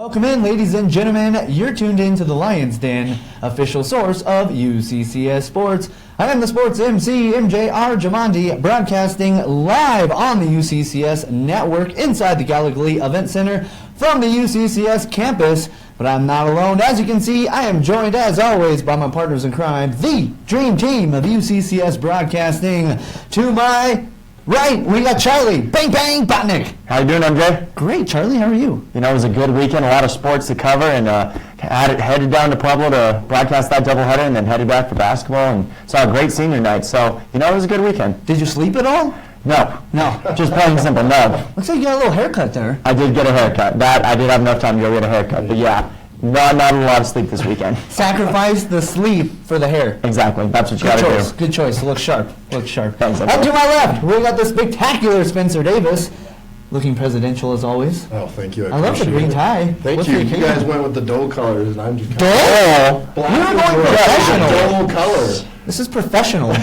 Welcome in, ladies and gentlemen. You're tuned in to the Lions Den, official source of UCCS Sports. I am the Sports MC, MJR Jamandi, broadcasting live on the UCCS network inside the Gallagher Event Center from the UCCS campus. But I'm not alone. As you can see, I am joined, as always, by my partners in crime, the dream team of UCCS broadcasting. To my right, we got Charlie Bang Bang Botnick. How you doing, MJ? Great, Charlie. How are you? You know, it was a good weekend, a lot of sports to cover, and headed down to Pueblo to broadcast that doubleheader, and then headed back for basketball, and saw a great senior night. So, you know, it was a good weekend. Did you sleep at all? No. No. Just plain and simple, no. Looks like you got a little haircut there. I did get a haircut. That, I did have enough time to go get a haircut, but yeah, not a lot of sleep this weekend. Sacrifice the sleep for the hair. Exactly. That's what you Good got to choice. do. Good choice. Look sharp. Look sharp. Thanks, And to my left, we got the spectacular Spencer Davis, looking presidential as always. Oh, thank you. I love the green tie. Thank What's you. the You occasion? guys went with the Dole colors, and I'm just Dole? black. You're and going red. professional. Dole colors. This is professional.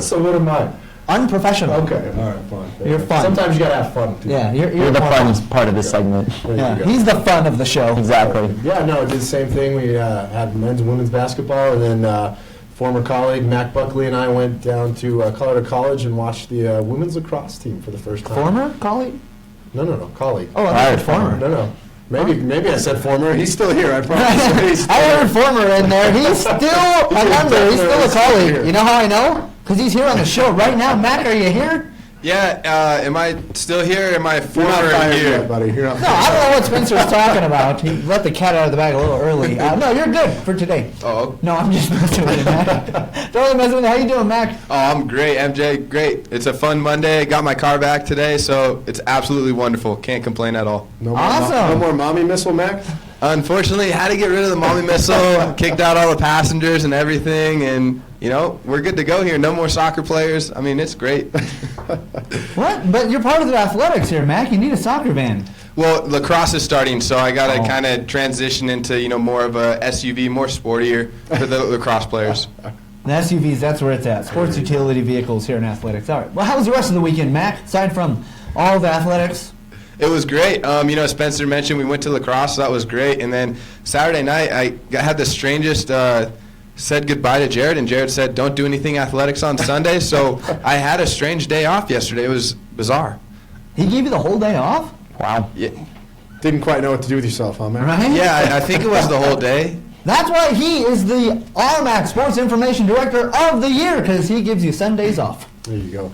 So what am I? Unprofessional. Okay, all right, fine. You're fun. Sometimes you gotta have fun too. Yeah, you're You're the more fun part of this segment. There Yeah, you go. he's the fun of the show. Exactly. Yeah, no, I did the same thing. We had men's and women's basketball, and then former colleague Mac Buckley and I went down to Colorado College and watched the women's lacrosse team for the first time. Former colleague? No, colleague. Oh, I thought you said former. No. Maybe I said former. He's still here, I promise. He's still I heard here. former in there. He's still a member. He's still a colleague. You know how I know? Because he's here on the show right now. Mac, are you here? Yeah, am I still here? Am I You're former not fired here? yet, buddy. You're not No, I don't know what Spencer's talking about. He let the cat out of the bag a little early. No, you're good for today. Oh, No, I'm just messing with you, Mac. Totally messing with you. How you doing, Mac? I'm great, MJ. Great. It's a fun Monday. Got my car back today, so it's absolutely wonderful. Can't complain at all. No more Awesome. no more mommy missile, Mac? Unfortunately, had to get rid of the mommy missile. Kicked out all the passengers and everything, and you know we're good to go here. No more soccer players. I mean, it's great. What? But you're part of the athletics here, Mac. You need a soccer van. Well, lacrosse is starting, so I got to Oh. kind of transition into more of a SUV, more sportier for the lacrosse players. The SUVs, that's where it's at. Sports utility vehicles here in athletics. All right. Well, how was the rest of the weekend, Mac? Aside from all the athletics? It was great. Spencer mentioned we went to lacrosse, so that was great. And then Saturday night, had the strangest, said goodbye to Jared, and Jared said, don't do anything athletics on Sunday. So I had a strange day off yesterday. It was bizarre. He gave you the whole day off? Wow. Yeah, Didn't quite know what to do with yourself, huh, man? Right? yeah, I think it was the whole day. That's why he is the RMAC Sports Information Director of the Year, because he gives you Sundays off. There you go.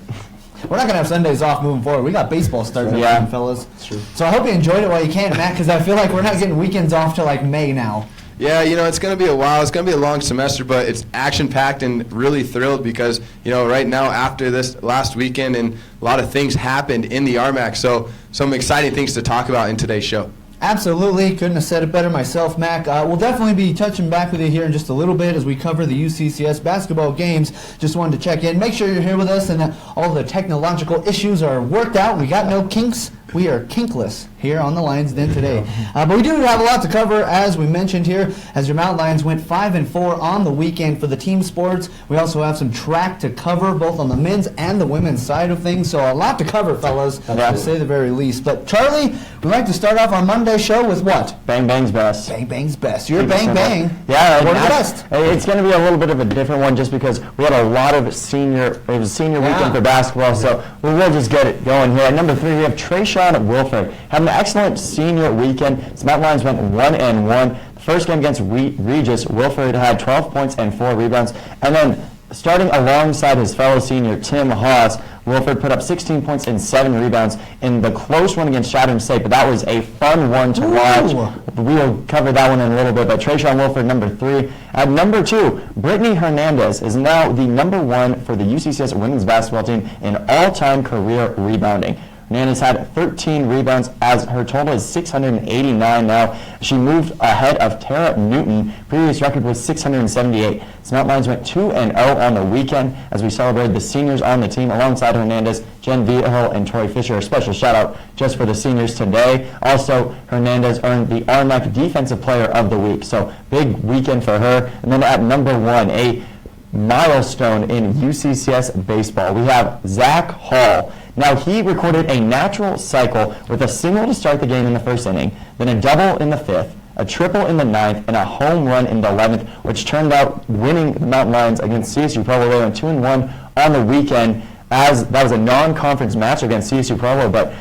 We're not going to have Sundays off moving forward. We got baseball starting Yeah. up, fellas. That's true. So I hope you enjoyed it while you can, Matt, because I feel like we're not getting weekends off till like May now. Yeah, it's going to be a while. It's going to be a long semester, but it's action-packed and really thrilled because, right now after this last weekend and a lot of things happened in the RMAC, so some exciting things to talk about in today's show. Absolutely. Couldn't have said it better myself, Mac. We'll definitely be touching back with you here in just a little bit as we cover the UCCS basketball games. Just wanted to check in. Make sure you're here with us and that all the technological issues are worked out. We got no kinks. We are kinkless here on the Lions Den today. But we do have a lot to cover, as we mentioned here, as your Mountain Lions went 5-4 on the weekend for the team sports. We also have some track to cover, both on the men's and the women's side of things. So a lot to cover, fellas, to say the very least. But Charlie, we'd like to start off our Monday show with what? Bang Bang's best. Bang Bang's best. You're Bang Bang. Yeah, What are the that's- best? It's going to be a little bit of a different one just because we had a lot of it was senior weekend for basketball, so we will just get it going here. At number 3, we have Trayshawn Wilford. Having an excellent senior weekend. His Mountain Lions went 1-1. The first game against Regis, Wilford had 12 points and 4 rebounds. And then starting alongside his fellow senior, Tim Haas, Wilford put up 16 points and 7 rebounds in the close one against Chatham State, but that was a fun one to watch. We'll cover that one in a little bit, but Trayshawn Wilford, number 3. At number 2, Brittany Hernandez is now the number 1 for the UCCS women's basketball team in all-time career rebounding. Hernandez had 13 rebounds as her total is 689 now. She moved ahead of Tara Newton. Previous record was 678. So Mountain Lions went 2-0 on the weekend as we celebrated the seniors on the team alongside Hernandez, Jen Viejo, and Tori Fisher. A special shout out just for the seniors today. Also, Hernandez earned the RMAC Defensive Player of the Week. So big weekend for her. And then at number 1, a milestone in UCCS baseball. We have Zach Hall. Now, he recorded a natural cycle with a single to start the game in the first inning, then a double in the fifth, a triple in the ninth, and a home run in the 11th, which turned out winning the Mountain Lions against CSU Provo. They went 2-1 on the weekend, as that was a non-conference match against CSU Provo, but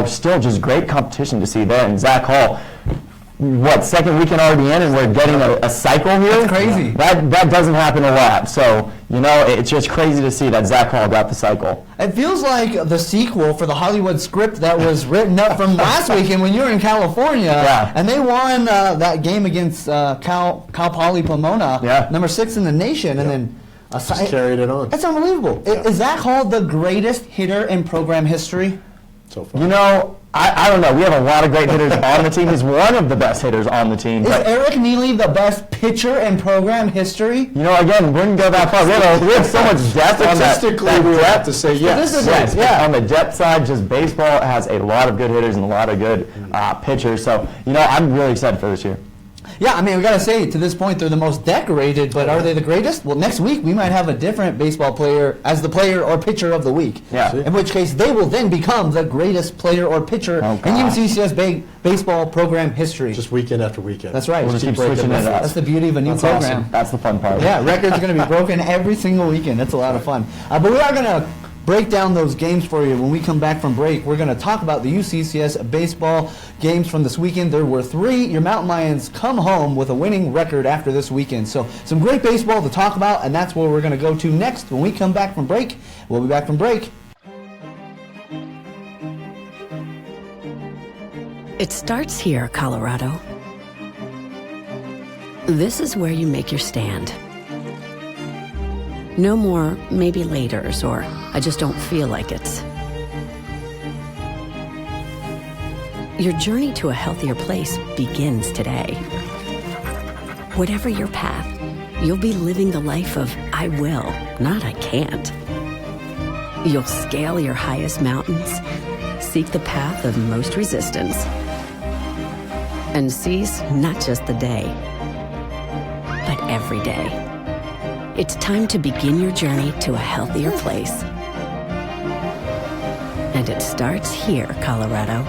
still just great competition to see there. And Zach Hall, second weekend already in, and we're getting a cycle here? That's crazy. That doesn't happen a lot. So, it's just crazy to see that Zach Hall got the cycle. It feels like the sequel for the Hollywood script that was written up from last weekend when you were in California. Yeah. And they won that game against Cal Poly Pomona, number 6 in the nation, and then Just carried it on. That's unbelievable. Yeah. Is Zach Hall the greatest hitter in program history? So far. I don't know. We have a lot of great hitters on the team. He's one of the best hitters on the team. Is But, Eric Neely the best pitcher in program history? again, we wouldn't go that far. We have so much depth on that. Statistically, we would have to say yes. Statistically. Yes, Yeah. on the depth side, just baseball has a lot of good hitters and a lot of good pitchers. So, I'm really excited for this year. Yeah, I mean, we got to say, to this point, they're the most decorated, but are they the greatest? Well, next week, we might have a different baseball player as the player or pitcher of the week. Yeah. In which case, they will then become the greatest player or pitcher in gosh. UCCS baseball program history. Just weekend after weekend. That's right. We'll just keep breaking switching it up. That's the beauty of a new That's program. awesome. That's the fun part. Yeah, records are going to be broken every single weekend. That's a lot of fun. But we are going to break down those games for you when we come back from break. We're going to talk about the UCCS baseball games from this weekend. There were 3. Your Mountain Lions come home with a winning record after this weekend. So some great baseball to talk about, and that's where we're going to go to next when we come back from break. We'll be back from break. It starts here, Colorado. This is where you make your stand. No more maybe laters or I just don't feel like it. Your journey to a healthier place begins today. Whatever your path, you'll be living the life of I will, not I can't. You'll scale your highest mountains, seek the path of most resistance, and seize not just the day, but every day. It's time to begin your journey to a healthier place. And it starts here, Colorado.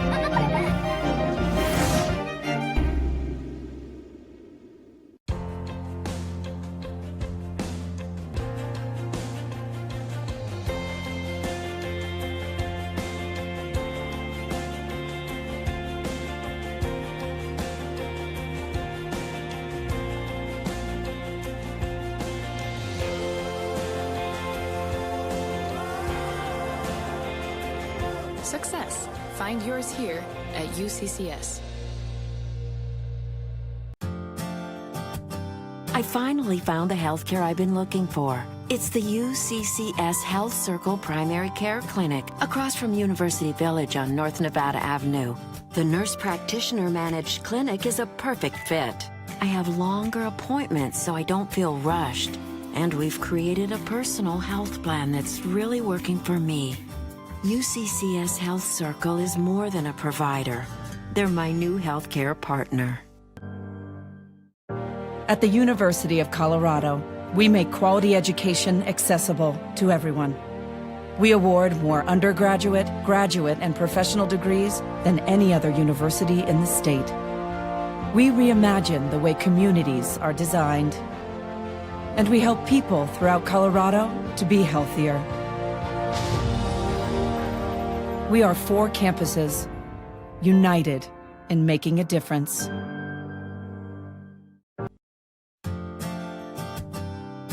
Success. Find yours here at UCCS. I finally found the healthcare I've been looking for. It's the UCCS Health Circle Primary Care Clinic across from University Village on North Nevada Avenue. The nurse practitioner managed clinic is a perfect fit. I have longer appointments so I don't feel rushed. And we've created a personal health plan that's really working for me. UCCS Health Circle is more than a provider. They're my new healthcare partner. At the University of Colorado, we make quality education accessible to everyone. We award more undergraduate, graduate, and professional degrees than any other university in the state. We reimagine the way communities are designed, and we help people throughout Colorado to be healthier. We are 4 campuses, united in making a difference.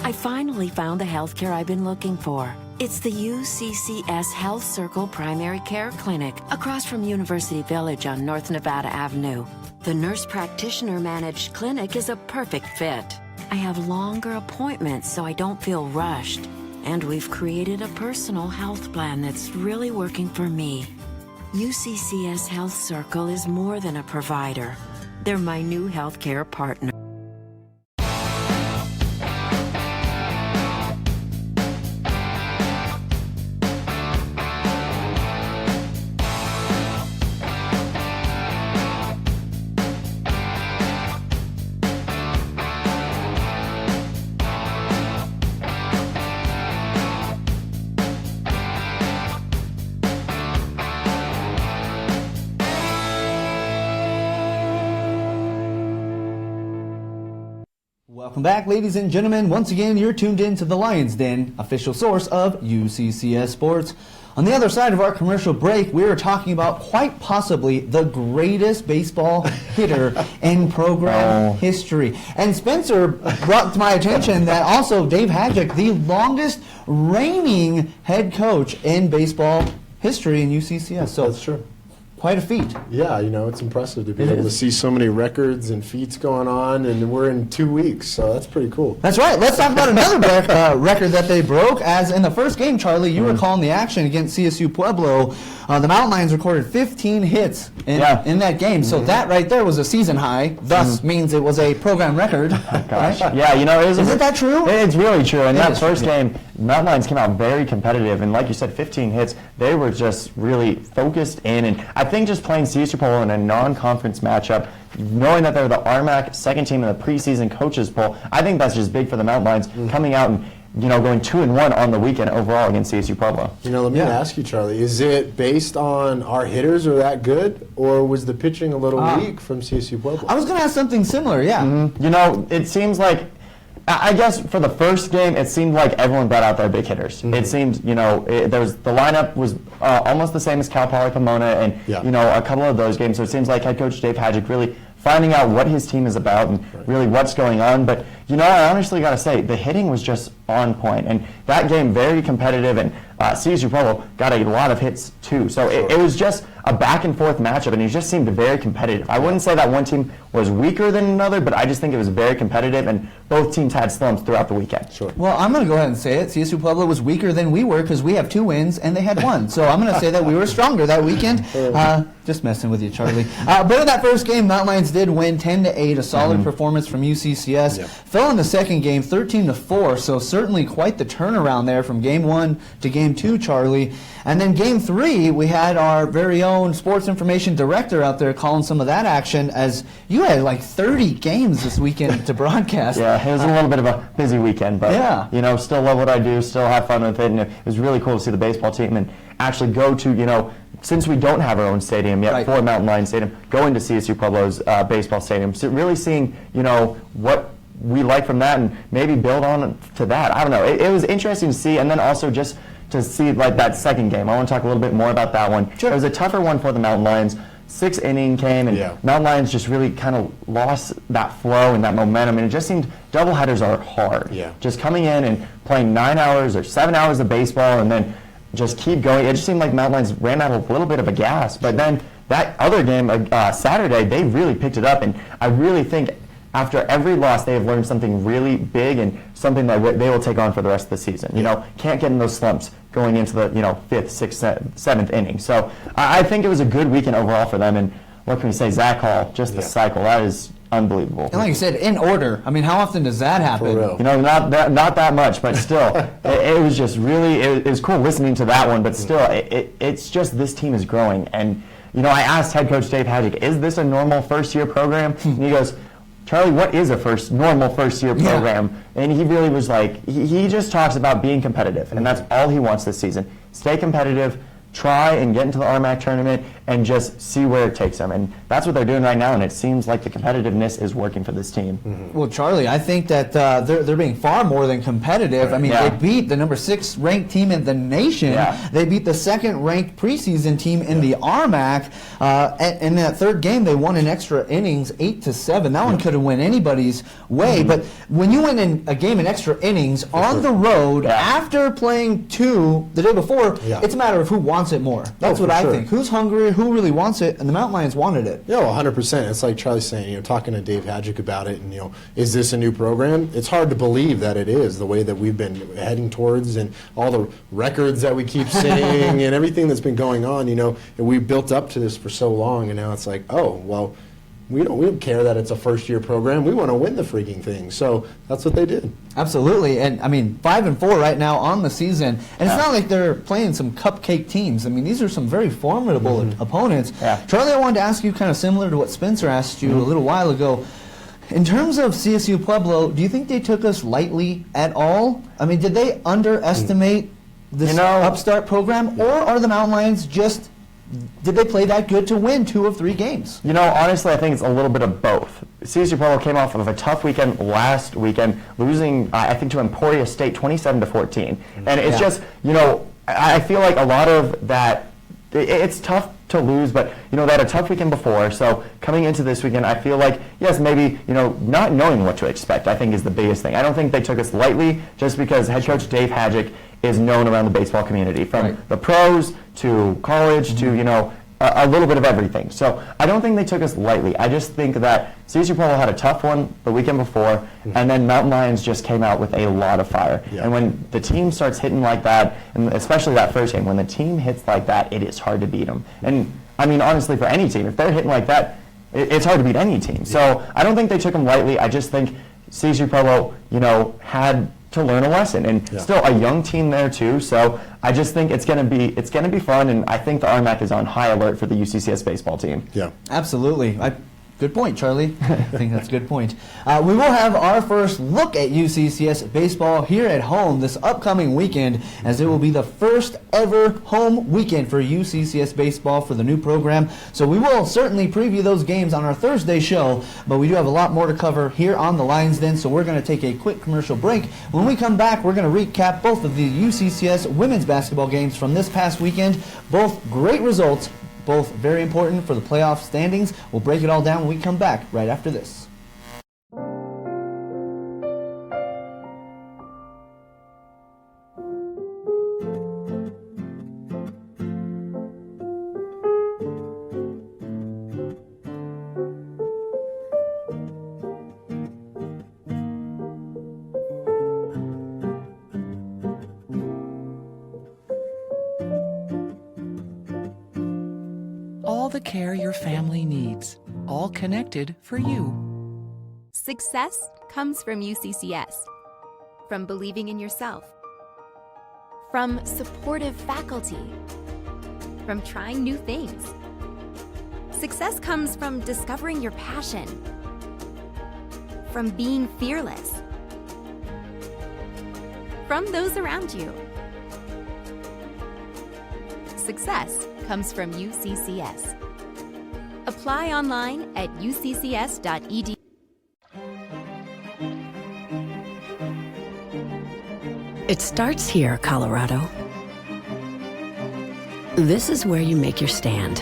I finally found the healthcare I've been looking for. It's the UCCS Health Circle Primary Care Clinic across from University Village on North Nevada Avenue. The nurse practitioner managed clinic is a perfect fit. I have longer appointments so I don't feel rushed. And we've created a personal health plan that's really working for me. UCCS Health Circle is more than a provider. They're my new healthcare partner. Welcome back, ladies and gentlemen. Once again, you're tuned in to the Lions Den, official source of UCCS Sports. On the other side of our commercial break, we were talking about quite possibly the greatest baseball hitter in program history. And Spencer brought to my attention that also Dave Hadjic, the longest reigning head coach in baseball history in UCCS. So That's true. quite a feat. Yeah, it's impressive to be It able to is. see so many records and feats going on, and we're in 2 weeks, so that's pretty cool. That's right. Let's talk about another record that they broke. As in the first game, Charlie, you were calling the action against CSU Pueblo. The Mountain Lions recorded 15 hits in that game. So that right there was a season high. Thus means it was a program record. Gosh. Right? Yeah, Isn't that true? It's really true. In It that is first true. game, Mountain Lions came out very competitive, and like you said, 15 hits. They were just really focused in, and I think just playing CSU Pueblo in a non-conference matchup, knowing that they're the RMAC second team in the preseason coaches poll, I think that's just big for the Mountain Lions coming out and going 2-1 on the weekend overall against CSU Pueblo. Let me ask you, Charlie, is it based on our hitters are that good, or was the pitching a little weak from CSU Pueblo? I was going to ask something similar, yeah. It seems like, I guess for the first game, it seemed like everyone brought out their big hitters. It seemed, the lineup was almost the same as Cal Poly Pomona and, a couple of those games. So it seems like head coach Dave Hadjic really finding out what his team is about and really what's going on. But, I honestly got to say, the hitting was just on point. And that game, very competitive, and CSU Pueblo got a lot of hits, too. So it was just a back-and-forth matchup, and it just seemed very competitive. I wouldn't say that one team was weaker than another, but I just think it was very competitive, and both teams had slumps throughout the weekend. Sure. Well, I'm going to go ahead and say it. CSU Pueblo was weaker than we were because we have 2 wins and they had 1. So I'm going to say that we were stronger that weekend. Just messing with you, Charlie. But in that first game, Mountain Lions did win 10-8, a solid performance from UCCS. Fell in the second game 13-4, so certainly quite the turnaround there from game 1 to game 2, Charlie. And then game 3, we had our very own sports information director out there calling some of that action, as you had like 30 games this weekend to broadcast. Yeah, it was a little bit of a busy weekend, but still love what I do, still have fun with it, and it was really cool to see the baseball team and actually go to, since we don't have our own stadium yet for Mountain Lions Stadium, going to CSU Pueblo's baseball stadium. So really seeing, what we like from that and maybe build on to that. I don't know. It was interesting to see, and then also just to see like that second game. I want to talk a little bit more about that one. Sure. It was a tougher one for the Mountain Lions. 6th inning came, and Mountain Lions just really kind of lost that flow and that momentum, and it just seemed doubleheaders are hard. Just coming in and playing 9 hours or 7 hours of baseball and then just keep going. It just seemed like Mountain Lions ran out of a little bit of a gas, but then that other game, Saturday, they really picked it up, and I really think after every loss, they have learned something really big and something that they will take on for the rrest of the season. Can't get in those slumps going into the 5th, 6th, 7th inning. So I think it was a good weekend overall for them. And what can we say? Zach Hall, just the cycle, that is unbelievable. And like you said, in order. I mean, how often does that happen? For real. Not that much, but still, it was just really, it was cool listening to that one. But still, it's just this team is growing. And I asked head coach Dave Hadjic, is this a normal first-year program? And he goes, Charlie, what is a normal first-year program? And he really was like, he just talks about being competitive, and that's all he wants this season. Stay competitive, try and get into the RMAC tournament, and just see where it takes them. And that's what they're doing right now, and it seems like the competitiveness is working for this team. Well, Charlie, I think that they're being far more than competitive. I mean, they beat the number 6 ranked team in the nation. They beat the 2nd ranked preseason team in the RMAC. In that third game, they won in extra innings, 8-7. That one could have went anybody's way. But when you win in a game in extra innings on the road after playing 2 the day before, it's a matter of who wants it more. That's what I think. Who's hungry? Who really wants it? And the Mountain Lions wanted it. Yeah, 100%. It's like Charlie's saying, talking to Dave Hadjic about it, and is this a new program? It's hard to believe that it is, the way that we've been heading towards, and all the records that we keep seeing, and everything that's been going on. And we built up to this for so long, and now it's like, oh, well, we don't care that it's a first-year program. We want to win the freaking thing. So that's what they did. Absolutely. And, I mean, 5-4 right now on the season. And it's not like they're playing some cupcake teams. I mean, these are some very formidable opponents. Charlie, I wanted to ask you kind of similar to what Spencer asked you a little while ago. In terms of CSU Pueblo, do you think they took us lightly at all? I mean, did they underestimate this upstart program? Or are the Mountain Lions just did they play that good to win 2 of 3 games? You know, honestly, I think it's a little bit of both. CSU Pueblo came off of a tough weekend last weekend, losing, I think, to Emporia State 27-14. And it's just, you know, I feel like a lot of that, it's tough to lose, but, you know, they had a tough weekend before. So coming into this weekend, I feel like, yes, maybe, you know, not knowing what to expect, I think, is the biggest thing. I don't think they took us lightly just because head coach Dave Hadjic is known around the baseball community, from the pros to college to, you know, a little bit of everything. So I don't think they took us lightly. I just think that CSU Pueblo had a tough one the weekend before, and then Mountain Lions just came out with a lot of fire. Yeah. And when the team starts hitting like that, and especially that first game, when the team hits like that, it is hard to beat them. And I mean, honestly, for any team, if they're hitting like that, it's hard to beat any team. So I don't think they took them lightly. I just think CSU Pueblo, you know, had to learn a lesson, and still a young team there too. So I just think it's gonna be fun, and I think the RMAC is on high alert for the UCCS baseball team. Yeah. Absolutely. Good point, Charlie. I think that's a good point. We will have our first look at UCCS baseball here at home this upcoming weekend, as it will be the first ever home weekend for UCCS baseball for the new program. So we will certainly preview those games on our Thursday show, but we do have a lot more to cover here on the Lions Den, so we're going to take a quick commercial break. When we come back, we're going to recap both of the UCCS women's basketball games from this past weekend. Both great results, both very important for the playoff standings. We'll break it all down when we come back right after this. All the care your family needs, all connected for you. Success comes from UCCS, from believing in yourself, from supportive faculty, from trying new things. Success comes from discovering your passion, from being fearless, from those around you. Success comes from UCCS. Apply online at uccs.edu. It starts here, Colorado. This is where you make your stand.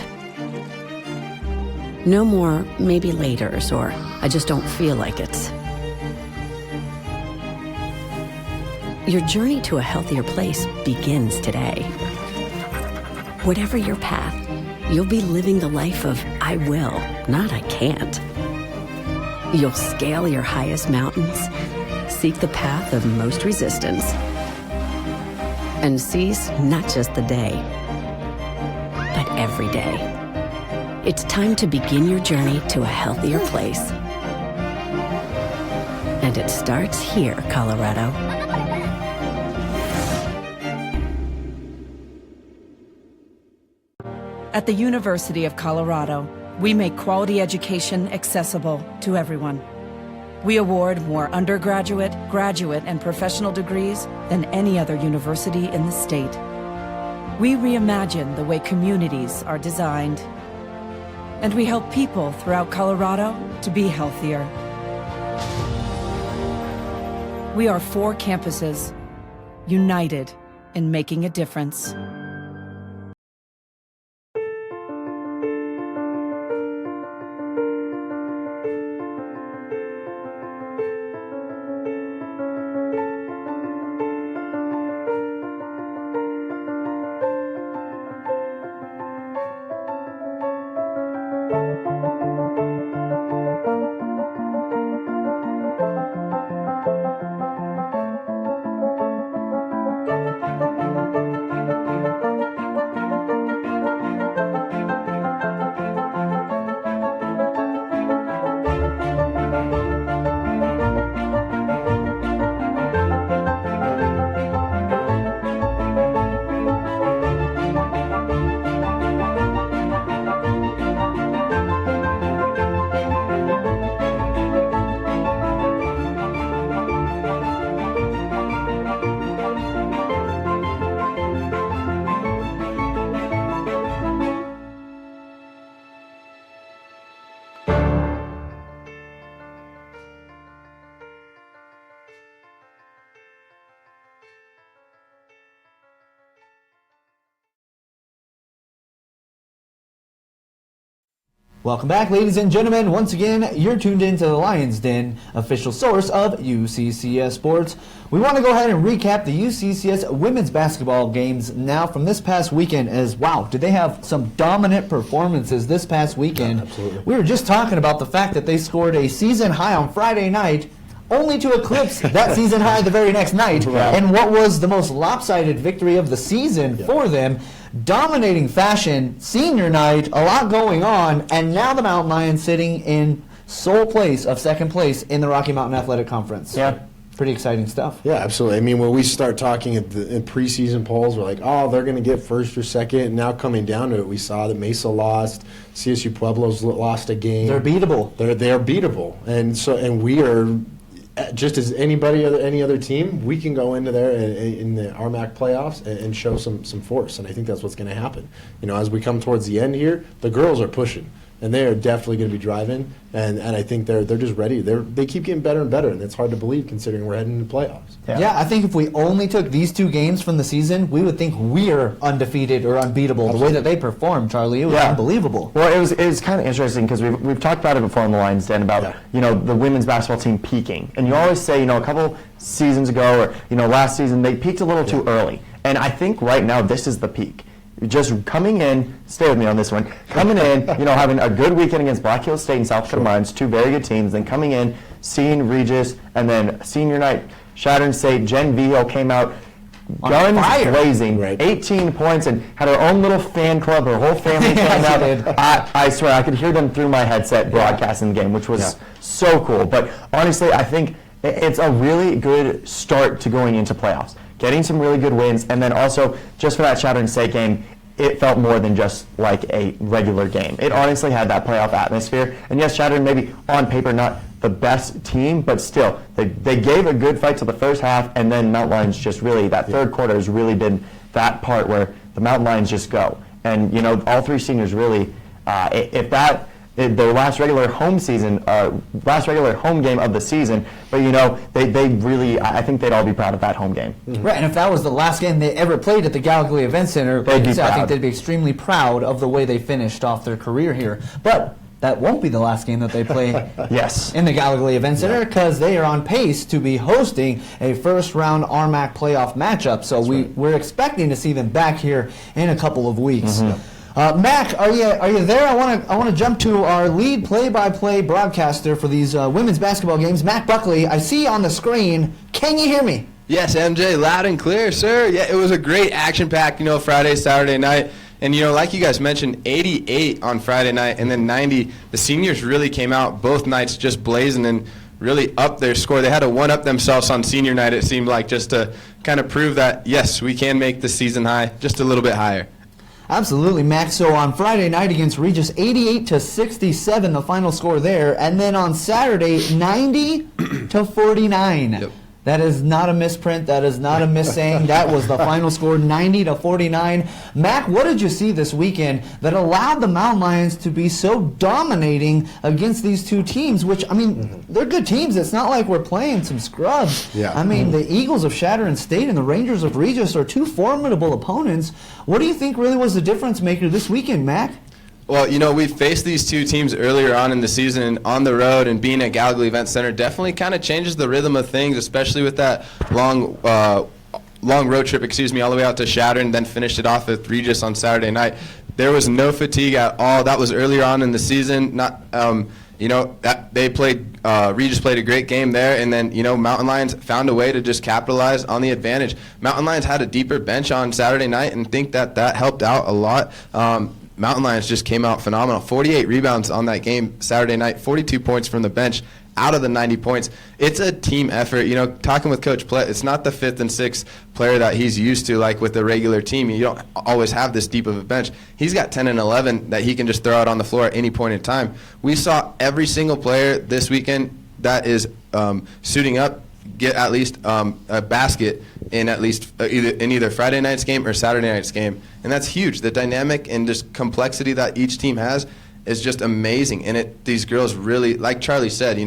No more maybe laters or I just don't feel like it. Your journey to a healthier place begins today. Whatever your path, you'll be living the life of I will, not I can't. You'll scale your highest mountains, seek the path of most resistance, and seize not just the day, but every day. It's time to begin your journey to a healthier place. And it starts here, Colorado. At the University of Colorado, we make quality education accessible to everyone. We award more undergraduate, graduate, and professional degrees than any other university in the state. We reimagine the way communities are designed, and we help people throughout Colorado to be healthier. We are 4 campuses, united in making a difference. Welcome back, ladies and gentlemen. Once again, you're tuned into the Lions Den, official source of UCCS Sports. We want to go ahead and recap the UCCS women's basketball games now from this past weekend as, wow, did they have some dominant performances this past weekend. Absolutely. We were just talking about the fact that they scored a season high on Friday night, only to eclipse that season high the very next night. Right. And what was the most lopsided victory of the season for them, dominating fashion, senior night, a lot going on, and now the Mountain Lions sitting in sole place of second place in the Rocky Mountain Athletic Conference. Yeah. Pretty exciting stuff. Yeah, absolutely. I mean, when we start talking in preseason polls, we're like, oh, they're going to get first or second. And now coming down to it, we saw that Mesa lost, CSU Pueblo's lost a game. They're beatable. They're beatable, and we are just as any other team. We can go into there in the RMAC playoffs and show some force, and I think that's what's going to happen. You know, as we come towards the end here, the girls are pushing. And they are definitely going to be driving, and I think they're just ready. They keep getting better and better, and it's hard to believe considering we're heading into playoffs. Yeah, I think if we only took these two games from the season, we would think we're undefeated or unbeatable. The way that they performed, Charlie, it was unbelievable. Well, it was kind of interesting because we've talked about it before on the Lions Den about the women's basketball team peaking, and you always say a couple seasons ago or last season they peaked a little too early, and I think right now this is the peak. Just coming in, stay with me on this one, coming in, having a good weekend against Black Hills State and South Dakota Mines, two very good teams, then coming in, seeing Regis, and then senior night, Chadron State, Jen Vio came out, guns blazing, 18 points, and had her own little fan club, her whole family came out. I swear, I could hear them through my headset broadcasting the game, which was so cool. But honestly, I think it's a really good start to going into playoffs. Getting some really good wins, and then also, just for that Chadron State game, it felt more than just like a regular game. It honestly had that playoff atmosphere. And yes, Chadron maybe on paper not the best team, but still, they gave a good fight to the first half, and then Mountain Lions just really, that third quarter has really been that part where the Mountain Lions just go. And, all three seniors really, their last regular home game of the season, but they really, I think they'd all be proud of that home game. Right, and if that was the last game they ever played at the Gallagher Event Center, I think they'd be extremely proud of the way they finished off their career here. But that won't be the last game that they play in the Gallagher Event Center, because they are on pace to be hosting a first-round RMAC playoff matchup. So we're expecting to see them back here in a couple of weeks. Mac, are you there? I want to jump to our lead play-by-play broadcaster for these women's basketball games, Mac Buckley. I see you on the screen. Can you hear me? Yes, MJ, loud and clear, sir. Yeah, it was a great action-packed, Friday, Saturday night. And, like you guys mentioned, 88 on Friday night and then 90. The seniors really came out both nights just blazing and really upped their score. They had to one-up themselves on senior night, it seemed like, just to kind of prove that, yes, we can make the season high just a little bit higher. Absolutely, Max. So on Friday night against Regis, 88-67, the final score there. And then on Saturday, 90-49. Yep. That is not a misprint. That is not a missaying. That was the final score, 90-49. Mac, what did you see this weekend that allowed the Mountain Lions to be so dominating against these two teams, which, they're good teams. It's not like we're playing some scrubs. Yeah. The Eagles of Chadron State and the Rangers of Regis are two formidable opponents. What do you think really was the difference maker this weekend, Mac? Well, we faced these two teams earlier on in the season on the road, and being at Gallagher Event Center definitely kind of changes the rhythm of things, especially with that long road trip, all the way out to Chadron, then finished it off with Regis on Saturday night. There was no fatigue at all. That was earlier on in the season. Regis played a great game there, and then, Mountain Lions found a way to just capitalize on the advantage. Mountain Lions had a deeper bench on Saturday night, and think that helped out a lot. Mountain Lions just came out phenomenal. 48 rebounds on that game Saturday night, 42 points from the bench out of the 90 points. It's a team effort. Talking with Coach Plett, it's not the fifth and sixth player that he's used to, like with the regular team. You don't always have this deep of a bench. He's got 10 and 11 that he can just throw out on the floor at any point in time. We saw every single player this weekend that is suiting up get at least a basket in at least either Friday night's game or Saturday night's game, and that's huge. The dynamic and just complexity that each team has is just amazing, and these girls really, like Charlie said,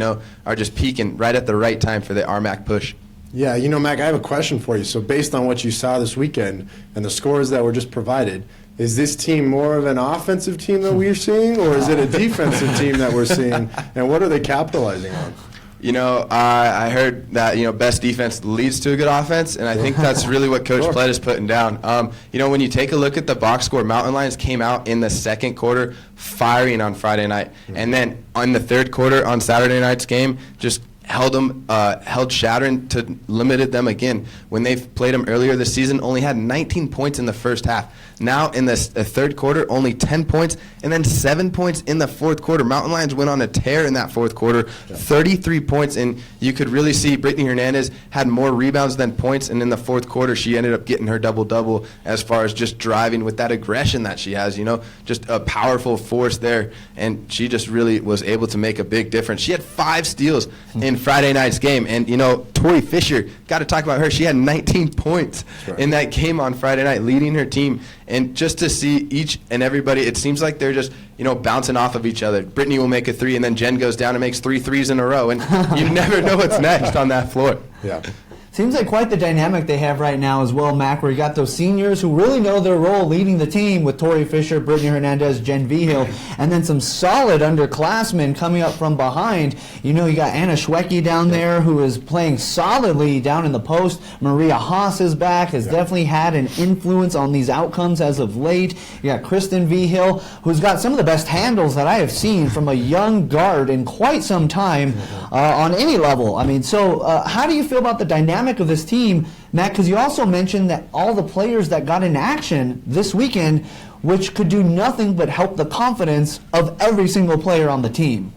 are just peaking right at the right time for the RMAC push. Yeah, Mac, I have a question for you. So based on what you saw this weekend and the scores that were just provided, is this team more of an offensive team that we're seeing, or is it a defensive team that we're seeing? And what are they capitalizing on? You know, I heard that, you know, best defense leads to a good offense, and I think that's really what Coach Plett is putting down. You know, when you take a look at the box score, Mountain Lions came out in the second quarter firing on Friday night. And then on the third quarter on Saturday night's game, just held Chadron to limited them again. When they played them earlier this season, only had 19 points in the first half. Now in the third quarter, only 10 points, and then 7 points in the fourth quarter. Mountain Lions went on a tear in that fourth quarter, 33 points, and you could really see Brittany Hernandez had more rebounds than points, and in the fourth quarter, she ended up getting her double-double as far as just driving with that aggression that she has, you know, just a powerful force there, and she just really was able to make a big difference. She had 5 steals in Friday night's game, and, you know, Tori Fisher, got to talk about her. She had 19 points in that game on Friday night, leading her team. And just to see each and everybody, it seems like they're just, you know, bouncing off of each other. Brittany will make a 3, and then Jen goes down and makes 3 threes in a row. And you never know what's next on that floor. Yeah. Seems like quite the dynamic they have right now as well, Mac, where you got those seniors who really know their role leading the team with Tori Fisher, Brittany Hernandez, Jen Vigil, and then some solid underclassmen coming up from behind. You know, you got Anna Schwecke down there who is playing solidly down in the post. Maria Haas is back, has definitely had an influence on these outcomes as of late. You got Kristen Vigil, who's got some of the best handles that I have seen from a young guard in quite some time on any level. I mean, so how do you feel about the dynamic of this team, Matt? Because you also mentioned that all the players that got in action this weekend, which could do nothing but help the confidence of every single player on the team.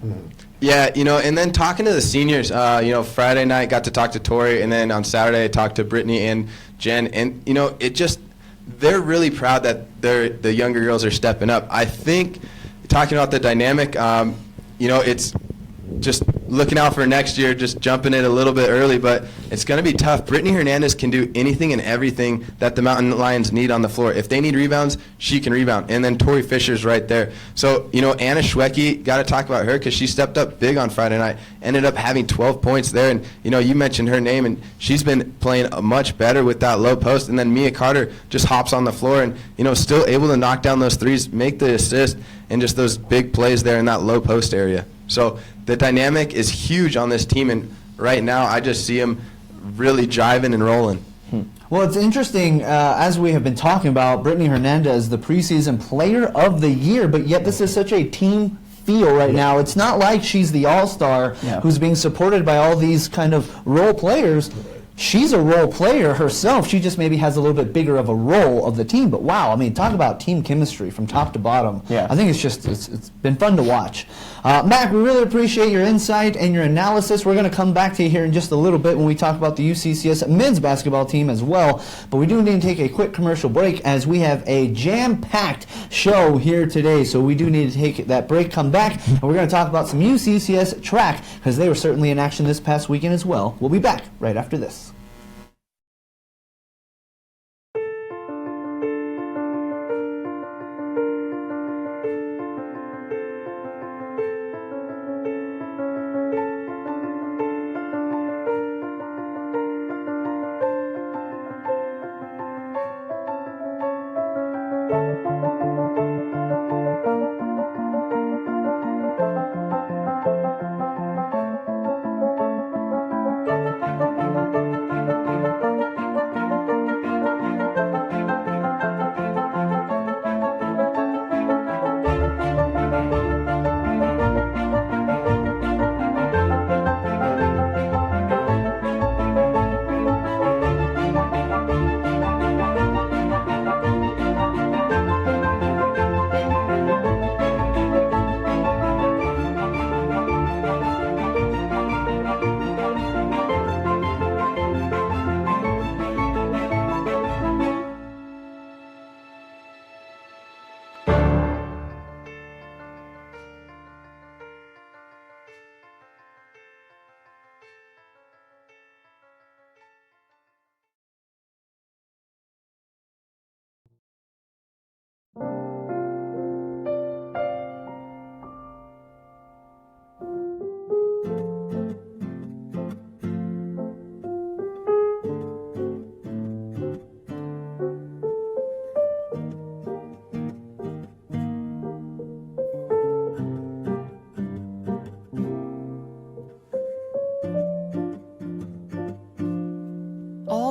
Yeah, you know, and then talking to the seniors, you know, Friday night got to talk to Tori, and then on Saturday I talked to Brittany and Jen, and, you know, it just, they're really proud that the younger girls are stepping up. I think, talking about the dynamic, you know, it's just looking out for next year, just jumping it a little bit early, but it's going to be tough. Brittany Hernandez can do anything and everything that the Mountain Lions need on the floor. If they need rebounds, she can rebound. And then Tori Fisher's right there. So, you know, Anna Schwecke, got to talk about her because she stepped up big on Friday night, ended up having 12 points there. And, you know, you mentioned her name, and she's been playing much better with that low post. And then Mia Carter just hops on the floor and, you know, still able to knock down those threes, make the assist, and just those big plays there in that low post area. So the dynamic is huge on this team, and right now I just see them really jiving and rolling. Well, it's interesting, as we have been talking about, Brittany Hernandez, the preseason player of the year, but yet this is such a team feel right now. It's not like she's the all-star who's being supported by all these kind of role players. She's a role player herself. She just maybe has a little bit bigger of a role of the team. But wow, I mean, talk about team chemistry from top to bottom. Yeah. I think it's been fun to watch. Mac, we really appreciate your insight and your analysis. We're going to come back to you here in just a little bit when we talk about the UCCS men's basketball team as well. But we do need to take a quick commercial break as we have a jam-packed show here today. So we do need to take that break, come back, and we're going to talk about some UCCS track because they were certainly in action this past weekend as well. We'll be back right after this.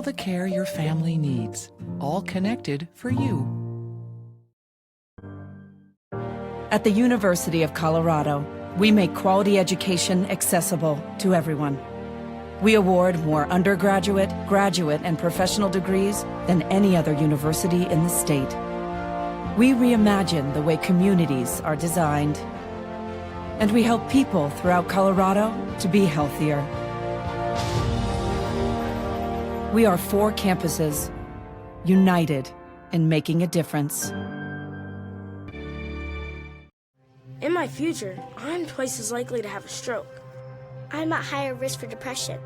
all the care your family needs, all connected for you. At the University of Colorado, we make quality education accessible to everyone. We award more undergraduate, graduate, and professional degrees than any other university in the state. We reimagine the way communities are designed, and we help people throughout Colorado to be healthier. We are 4 campuses, united in making a difference. In my future, I'm twice as likely to have a stroke. I'm at higher risk for depression.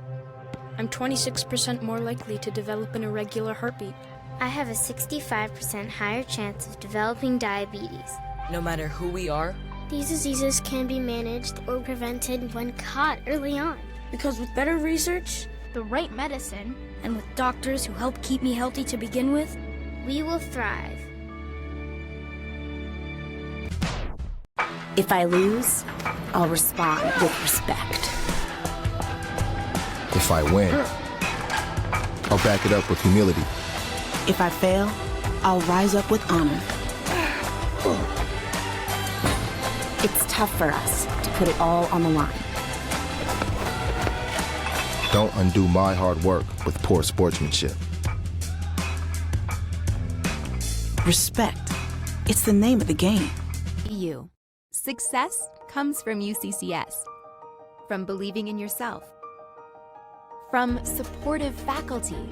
I'm 26% more likely to develop an irregular heartbeat. I have a 65% higher chance of developing diabetes. No matter who we are, these diseases can be managed or prevented when caught early on. Because with better research, the right medicine, and with doctors who help keep me healthy to begin with, we will thrive. If I lose, I'll respond with respect. If I win, I'll back it up with humility. If I fail, I'll rise up with honor. It's tough for us to put it all on the line. Don't undo my hard work with poor sportsmanship. Respect. It's the name of the game. You. Success comes from UCCS. From believing in yourself. From supportive faculty.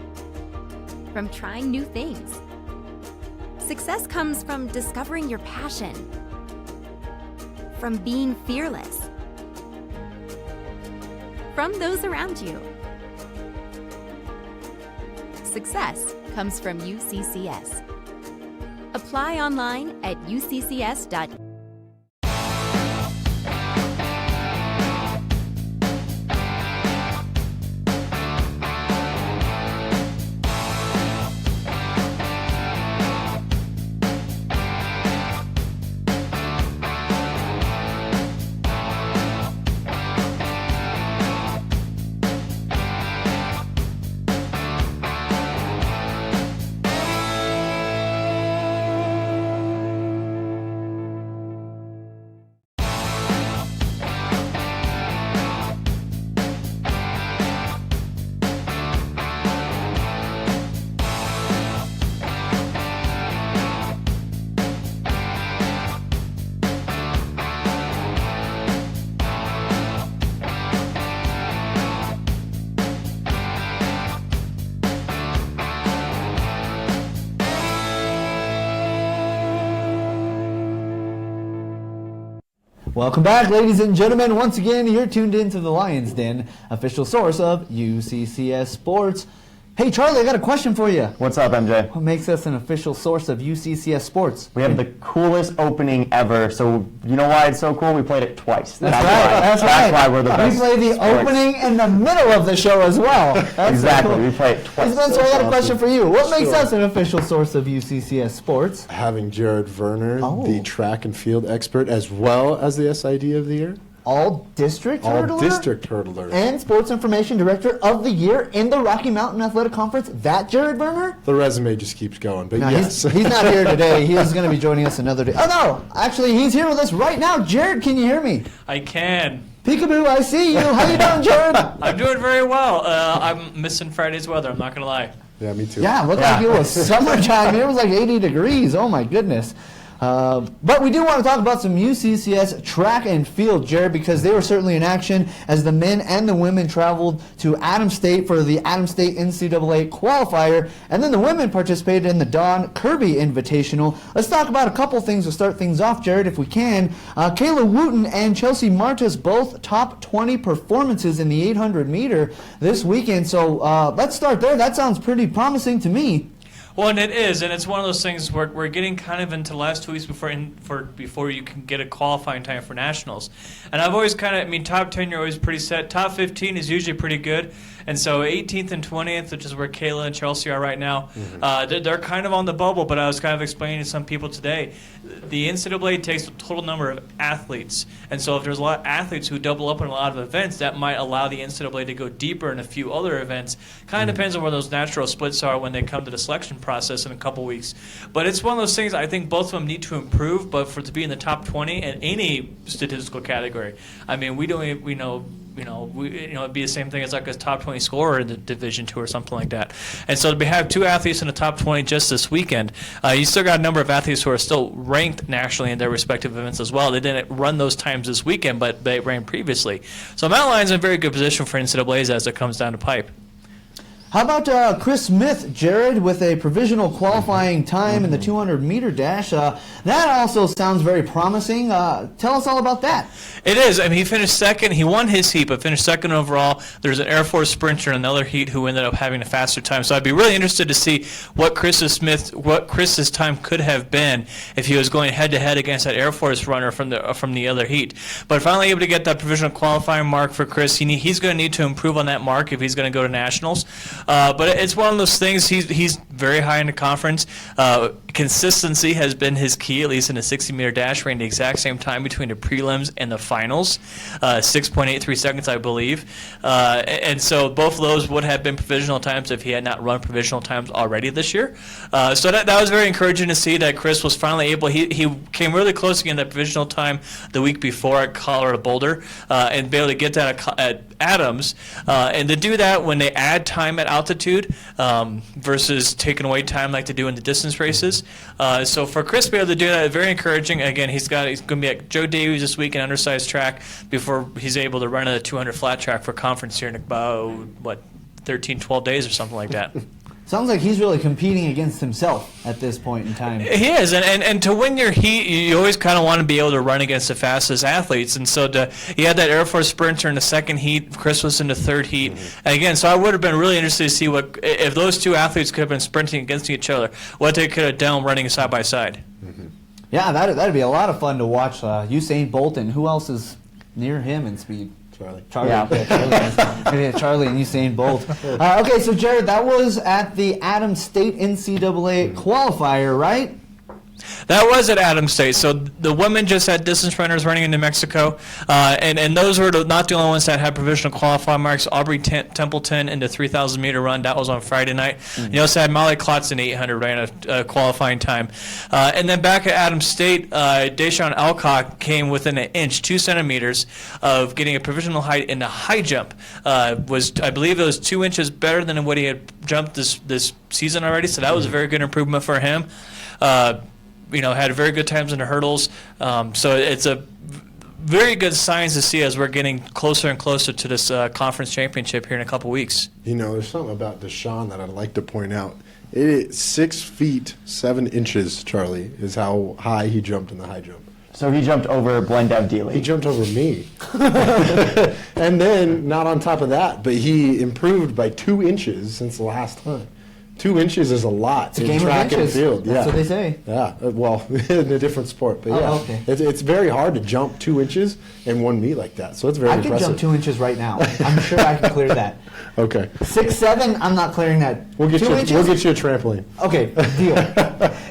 From trying new things. Success comes from discovering your passion. From being fearless. From those around you. Success comes from UCCS. Apply online at uccs.edu. Welcome back, ladies and gentlemen. Once again, you're tuned into the Lions Den, official source of UCCS Sports. Hey, Charlie, I got a question for you. What's up, MJ? What makes us an official source of UCCS Sports? We have the coolest opening ever. So you know why it's so cool? We played it twice. That's right. That's why we're the best. We play the opening in the middle of the show as well. That's exactly. So cool. We play it twice. So I got a question for you. What makes us an official source of UCCS Sports? Having Jared Verner, the track and field expert, as well as the SID of the year. All-district hurdler? All-district hurdler. And Sports Information Director of the Year in the Rocky Mountain Athletic Conference. That Jared Verner? The resume just keeps going, but no, yes. He's not here today. He is going to be joining us another day. Oh, no. Actually, he's here with us right now. Jared, can you hear me? I can. Peekaboo, I see you. How you doing, Jared? I'm doing very well. I'm missing Friday's weather. I'm not going to lie. Yeah, me too. Yeah, it looked like it was summertime. It was like 80 degrees. Oh, my goodness. But we do want to talk about some UCCS track and field, Jared, because they were certainly in action as the men and the women traveled to Adams State for the Adams State NCAA qualifier, and then the women participated in the Don Kirby Invitational. Let's talk about a couple things to start things off, Jared, if we can. Kayla Wooten and Chelsea Martis both top 20 performances in the 800 meter this weekend, so let's start there. That sounds pretty promising to me. Well, and it is, and it's one of those things where we're getting kind of into the last 2 weeks before you can get a qualifying time for nationals. And I've always top 10 you're always pretty set. Top 15 is usually pretty good. And so 18th and 20th, which is where Kayla and Chelsea are right now, they're kind of on the bubble. But I was kind of explaining to some people today, the NCAA takes a total number of athletes. And so if there's a lot of athletes who double up in a lot of events, that might allow the NCAA to go deeper in a few other events. Kind of depends on where those natural splits are when they come to the selection process in a couple weeks. But it's one of those things I think both of them need to improve, but for it to be in the top 20 in any statistical category. I mean, it'd be the same thing as like a top 20 scorer in the Division II or something like that. And so to have 2 athletes in the top 20 just this weekend, you still got a number of athletes who are still ranked nationally in their respective events as well. They didn't run those times this weekend, but they ran previously. So Mountain Lions in a very good position for NCAAs as it comes down to pipe. How about Chris Smith, Jared, with a provisional qualifying time in the 200-meter dash? That also sounds very promising. Tell us all about that. It is. I mean, he finished second. He won his heat, but finished second overall. There's an Air Force sprinter in another heat who ended up having a faster time. So I'd be really interested to see what Chris's time could have been if he was going head-to-head against that Air Force runner from the other heat. But finally able to get that provisional qualifying mark for Chris. He's going to need to improve on that mark if he's going to go to nationals. But it's one of those things. He's very high in the conference. Consistency has been his key, at least in the 60-meter dash, ran the exact same time between the prelims and the finals, 6.83 seconds, I believe. And so both of those would have been provisional times if he had not run provisional times already this year. So that was very encouraging to see that Chris was finally able. He came really close to getting that provisional time the week before at Colorado Boulder, and be able to get that at Adams. And to do that when they add time at altitude versus taking away time like they do in the distance races. So for Chris to be able to do that, very encouraging. Again, he's going to be at Joe Davies this week in undersized track before he's able to run a 200 flat track for conference here in about, 13, 12 days or something like that. Sounds like he's really competing against himself at this point in time. He is, and to win your heat, you always kind of want to be able to run against the fastest athletes. And so he had that Air Force sprinter in the second heat. Chris was in the third heat. And again, so I would have been really interested to see if those two athletes could have been sprinting against each other, what they could have done running side by side. Yeah, that'd be a lot of fun to watch. Usain Bolt, and who else is near him in speed? Charlie. Yeah. Charlie and Usain Bolt. Okay, so Jared, that was at the Adams State NCAA qualifier, right? That was at Adams State. So the women just had distance runners running in New Mexico, and those were not the only ones that had provisional qualifying marks. Aubrey Templeton in the 3,000-meter run. That was on Friday night. You also had Molly Klotz in 800 ran a qualifying time. And then back at Adams State, Deshaun Alcock came within an inch, 2 centimeters, of getting a provisional height in the high jump. I believe it was 2 inches better than what he had jumped this season already, so that was a very good improvement for him. Had very good times in the hurdles. So it's a very good signs to see as we're getting closer and closer to this conference championship here in a couple weeks. There's something about Deshaun that I'd like to point out. It is 6 feet 7 inches, Charlie, is how high he jumped in the high jump. So he jumped over Blendev Dealey. He jumped over me. And then, not on top of that, but he improved by 2 inches since the last time. 2 inches is a lot it's in track and field. That's what they say. Yeah, well, in a different sport, but okay. It's very hard to jump 2 inches in one meet like that. So it's very impressive. I could jump 2 inches right now. I'm sure I can clear that. Okay. 6'7", I'm not clearing that. We'll get you a trampoline. Okay, deal.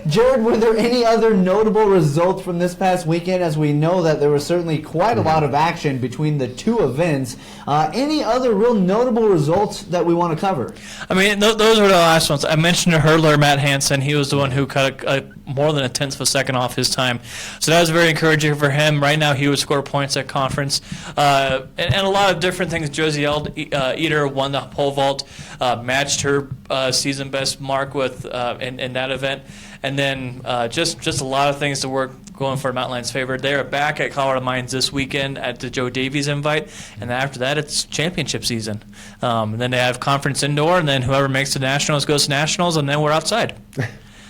Jared, were there any other notable results from this past weekend? As we know that there was certainly quite a lot of action between the two events. Any other real notable results that we want to cover? I mean, those were the last ones. I mentioned the hurdler, Matt Hansen. He was the one who cut more than a tenth of a second off his time. So that was very encouraging for him. Right now, he would score points at conference. And a lot of different things. Josie Eder won the pole vault, matched her season best mark with in that event. And then just a lot of things to work going for Mountain Lions' favor. They're back at Colorado Mines this weekend at the Joe Davies invite, and after that it's championship season. And then they have conference indoor, and then whoever makes the nationals goes to nationals, and then we're outside.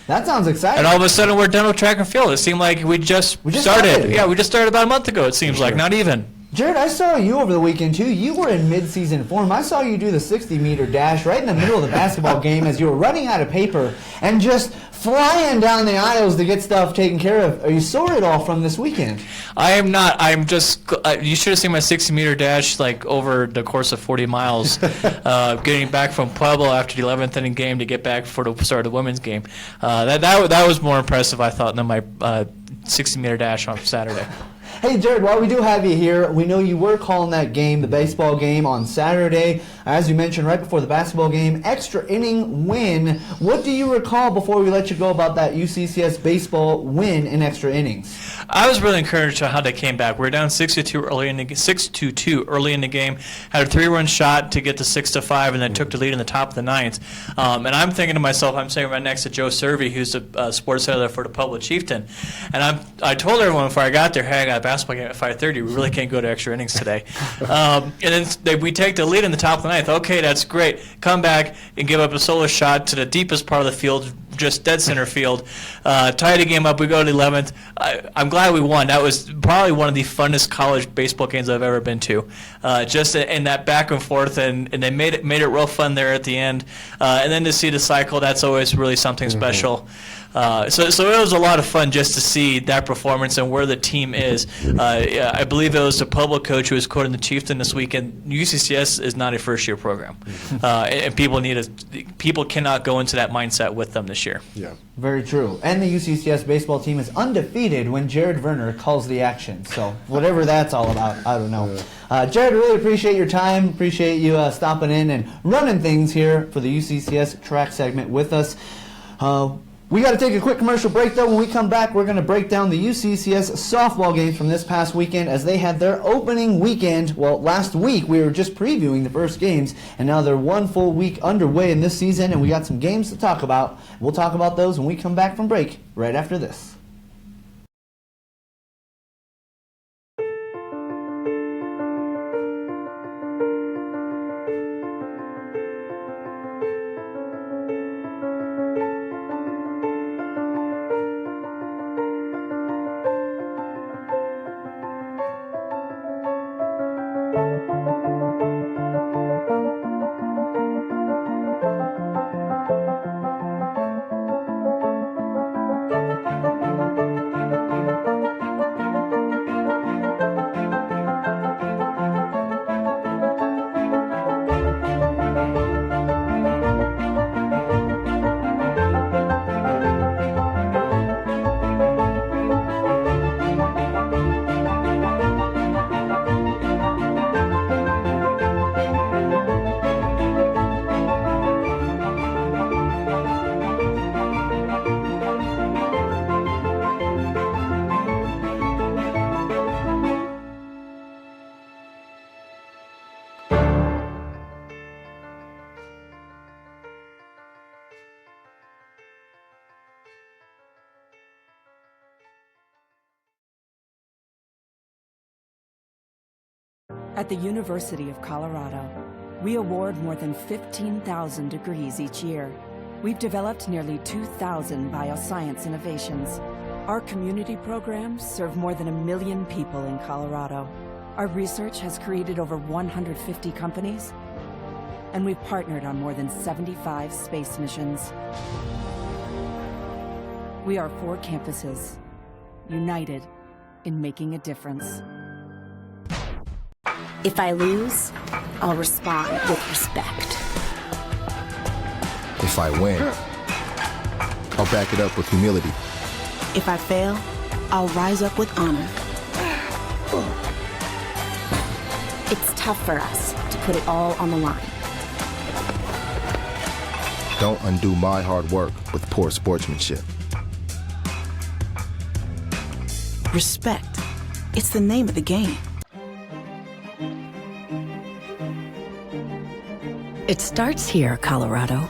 That sounds exciting. And all of a sudden we're done with track and field. It seemed like we just started. Yeah, we just started about a month ago, it seems like. Not even. Jared, I saw you over the weekend, too. You were in mid-season form. I saw you do the 60-meter dash right in the middle of the basketball game as you were running out of paper and just flying down the aisles to get stuff taken care of. Are you sore at all from this weekend? I am not. I'm just. You should have seen my 60-meter dash like over the course of 40 miles, getting back from Pueblo after the 11th inning game to get back for the start of the women's game. That was more impressive, I thought, than my 60-meter dash on Saturday. Hey, Jared, while we do have you here, we know you were calling that game, the baseball game, on Saturday. As you mentioned, right before the basketball game, extra inning win. What do you recall before we let you go about that UCCS baseball win in extra innings? I was really encouraged by how they came back. We were down 6-2 early in the game. Had a 3-run shot to get to 6-5, and then took the lead in the top of the ninth. And I'm thinking to myself, I'm sitting right next to Joe Servey, who's the sports editor for the Pueblo Chieftain, and I told everyone before I got there, hey, I got a basketball game at 5:30. We really can't go to extra innings today. And then we take the lead in the top of the ninth. Okay, that's great. Come back and give up a solo shot to the deepest part of the field, just dead center field. Tie the game up. We go to the 11th. I'm glad we won. That was probably one of the funnest college baseball games I've ever been to. Just in that back and forth, and they made it real fun there at the end. And then to see the cycle, that's always really something special. So it was a lot of fun just to see that performance and where the team is. I believe it was the Pueblo coach who was quoting the Chieftain this weekend. UCCS is not a first-year program, and people cannot go into that mindset with them this year. Yeah, very true. And the UCCS baseball team is undefeated when Jared Verner calls the action. So whatever that's all about, I don't know. Jared, really appreciate your time. Appreciate you stopping in and running things here for the UCCS track segment with us. We got to take a quick commercial break, though. When we come back, we're going to break down the UCCS softball games from this past weekend as they had their opening weekend. Well, last week we were just previewing the first games, and now they're 1 full week underway in this season, and we got some games to talk about. We'll talk about those when we come back from break right after this. At the University of Colorado, we award more than 15,000 degrees each year. We've developed nearly 2,000 bioscience innovations. Our community programs serve more than 1 million people in Colorado. Our research has created over 150 companies, and we've partnered on more than 75 space missions. We are 4 campuses, united in making a difference. If I lose, I'll respond with respect. If I win, I'll back it up with humility. If I fail, I'll rise up with honor. It's tough for us to put it all on the line. Don't undo my hard work with poor sportsmanship. Respect. It's the name of the game. It starts here, Colorado.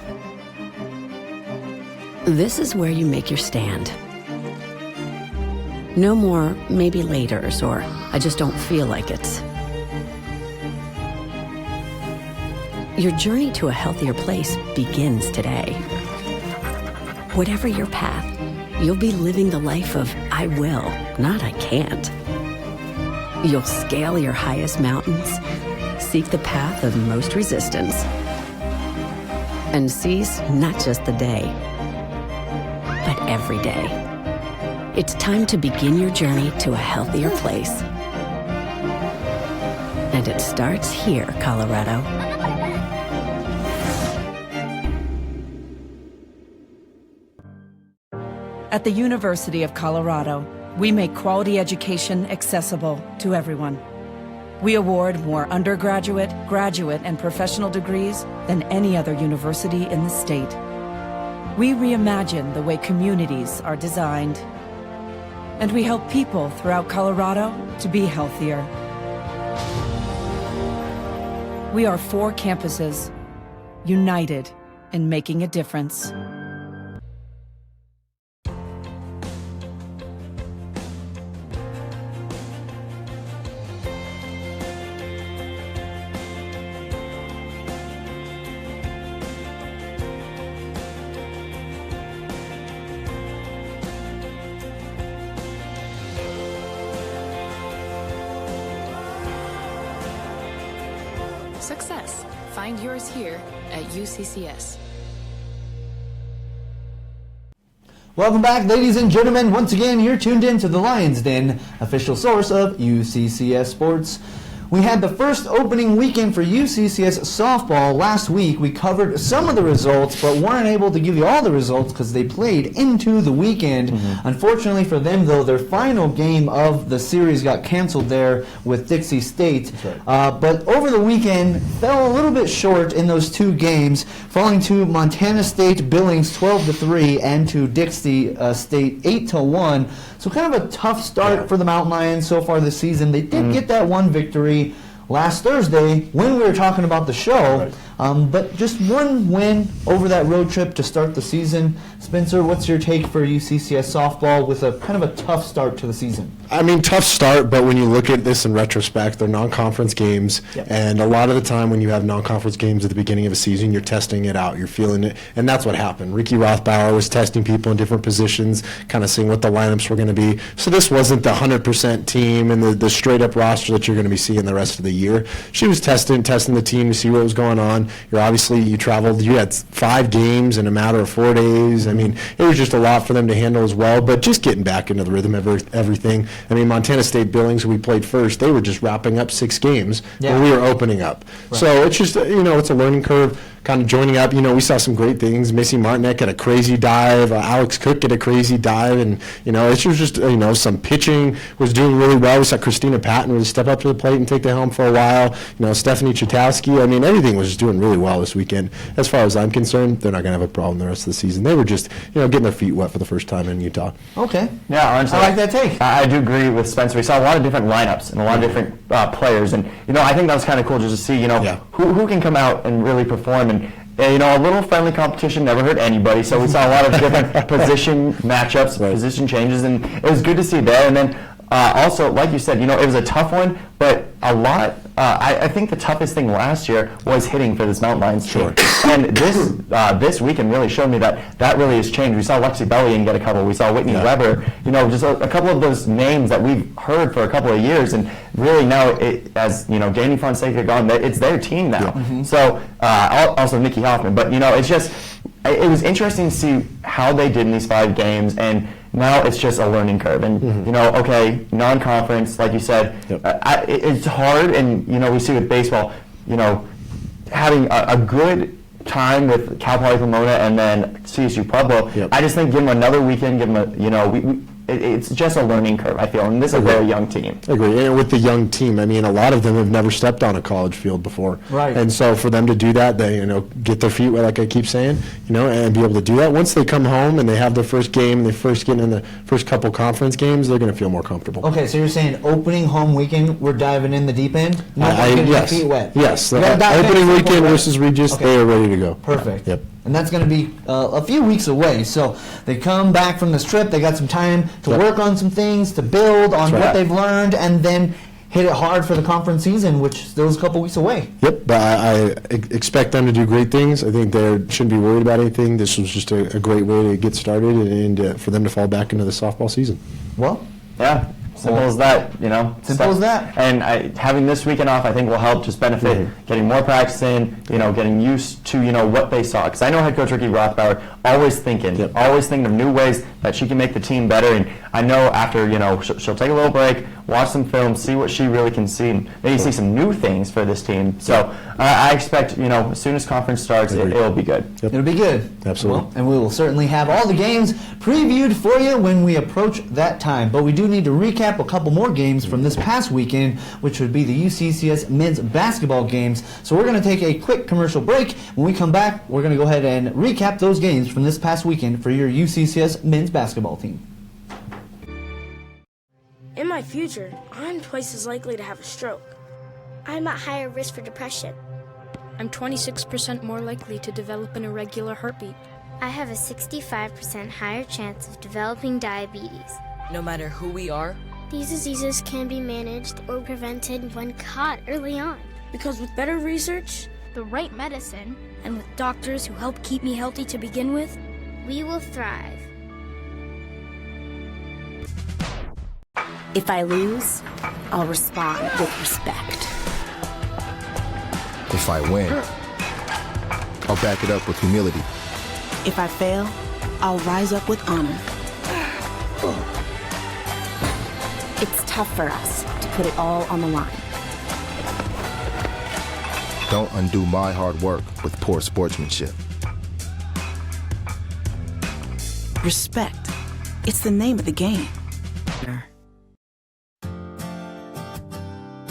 This is where you make your stand. No more maybe laters or I just don't feel like it. Your journey to a healthier place begins today. Whatever your path, you'll be living the life of I will, not I can't. You'll scale your highest mountains, seek the path of most resistance, and seize not just the day, but every day. It's time to begin your journey to a healthier place. And it starts here, Colorado. At the University of Colorado, we make quality education accessible to everyone. We award more undergraduate, graduate, and professional degrees than any other university in the state. We reimagine the way communities are designed, and we help people throughout Colorado to be healthier. We are 4 campuses, united in making a difference. Success. Find yours here at UCCS. Welcome back, ladies and gentlemen. Once again, you're tuned in to the Lions Den, official source of UCCS Sports. We had the first opening weekend for UCCS softball last week. We covered some of the results, but weren't able to give you all the results because they played into the weekend. Unfortunately for them, though, their final game of the series got canceled there with Dixie State. But over the weekend, fell a little bit short in those 2 games, falling to Montana State Billings 12-3 and to Dixie State 8-1. So kind of a tough start for the Mountain Lions so far this season. They did get that one victory last Thursday when we were talking about the show, but just one win over that road trip to start the season. Spencer, what's your take for UCCS softball with a kind of a tough start to the season? I mean, tough start, but when you look at this in retrospect, they're non-conference games, and a lot of the time when you have non-conference games at the beginning of a season, you're testing it out, you're feeling it, and that's what happened. Ricky Rothbauer was testing people in different positions, kind of seeing what the lineups were going to be. So this wasn't the 100% team and the straight-up roster that you're going to be seeing the rest of the year. She was testing the team to see what was going on. You traveled, you had 5 games in a matter of 4 days. I mean, it was just a lot for them to handle as well, but just getting back into the rhythm of everything. I mean, Montana State Billings, who we played first, they were just wrapping up 6 games when we were opening up. So it's just, it's a learning curve, kind of joining up. We saw some great things. Missy Martinek had a crazy dive. Alex Cook had a crazy dive. And, it was just, some pitching was doing really well. We saw Christina Patton really step up to the plate and take the helm for a while. Stephanie Chutowski. I mean, everything was just doing really well this weekend. As far as I'm concerned, they're not going to have a problem the rest of the season. They were just, getting their feet wet for the first time in Utah. Okay. Yeah, honestly, I like that take. I do agree with Spencer. We saw a lot of different lineups and a lot of different players. And, I think that was kind of cool just to see, who can come out and really perform. And a little friendly competition never hurt anybody. So we saw a lot of different position matchups, position changes, and it was good to see there. And then also, like you said, it was a tough one, but a lot. I think the toughest thing last year was hitting for this Mountain Lions team. And this weekend really showed me that really has changed. We saw Lexi Bellion get a couple. We saw Whitney Weber. Just a couple of those names that we've heard for a couple of years, and really now, as Janie Fonseca gone, it's their team now. So also Nikki Hoffman. But it's just it was interesting to see how they did in these 5 games, and now it's just a learning curve. And, non-conference, like you said, it's hard. And, we see with baseball, having a good time with Cal Poly Pomona and then CSU Pueblo. I just think give them another weekend, give them it's just a learning curve, I feel, and this is a very young team. I agree, and with the young team, I mean, a lot of them have never stepped on a college field before. Right. And so for them to do that, they, get their feet wet, like I keep saying, and be able to do that. Once they come home and they have their first game, and they first get in the first couple conference games, they're going to feel more comfortable. Okay, so you're saying opening home weekend, we're diving in the deep end? Yes. Feet wet. Yes. Opening weekend versus Regis, they are ready to go. Perfect. Yep. And that's going to be a few weeks away. So they come back from this trip. They got some time to work on some things, to build on what they've learned, and then hit it hard for the conference season, which still is a couple weeks away. Yep, but I expect them to do great things. I think they shouldn't be worried about anything. This was just a great way to get started and for them to fall back into the softball season. Well, yeah. Simple as that, you know. Simple as that. And having this weekend off, I think, will help just benefit getting more practice in, you know, getting used to, you know, what they saw. Because I know head coach Ricky Rothbauer always thinking of new ways that she can make the team better. And I know after, you know, she'll take a little break, watch some film, see what she really can see, and maybe see some new things for this team. So I expect, you know, as soon as conference starts, it'll be good. It'll be good. Absolutely. Well, and we will certainly have all the games previewed for you when we approach that time. But we do need to recap a couple more games from this past weekend, which would be the UCCS men's basketball games. So we're going to take a quick commercial break. When we come back, we're going to go ahead and recap those games from this past weekend for your UCCS men's basketball team. In my future, I'm twice as likely to have a stroke. I'm at higher risk for depression. I'm 26% more likely to develop an irregular heartbeat. I have a 65% higher chance of developing diabetes. No matter who we are, these diseases can be managed or prevented when caught early on. Because with better research, the right medicine, and with doctors who help keep me healthy to begin with, we will thrive. If I lose, I'll respond with respect. If I win, I'll back it up with humility. If I fail, I'll rise up with honor. It's tough for us to put it all on the line. Don't undo my hard work with poor sportsmanship. Respect. It's the name of the game.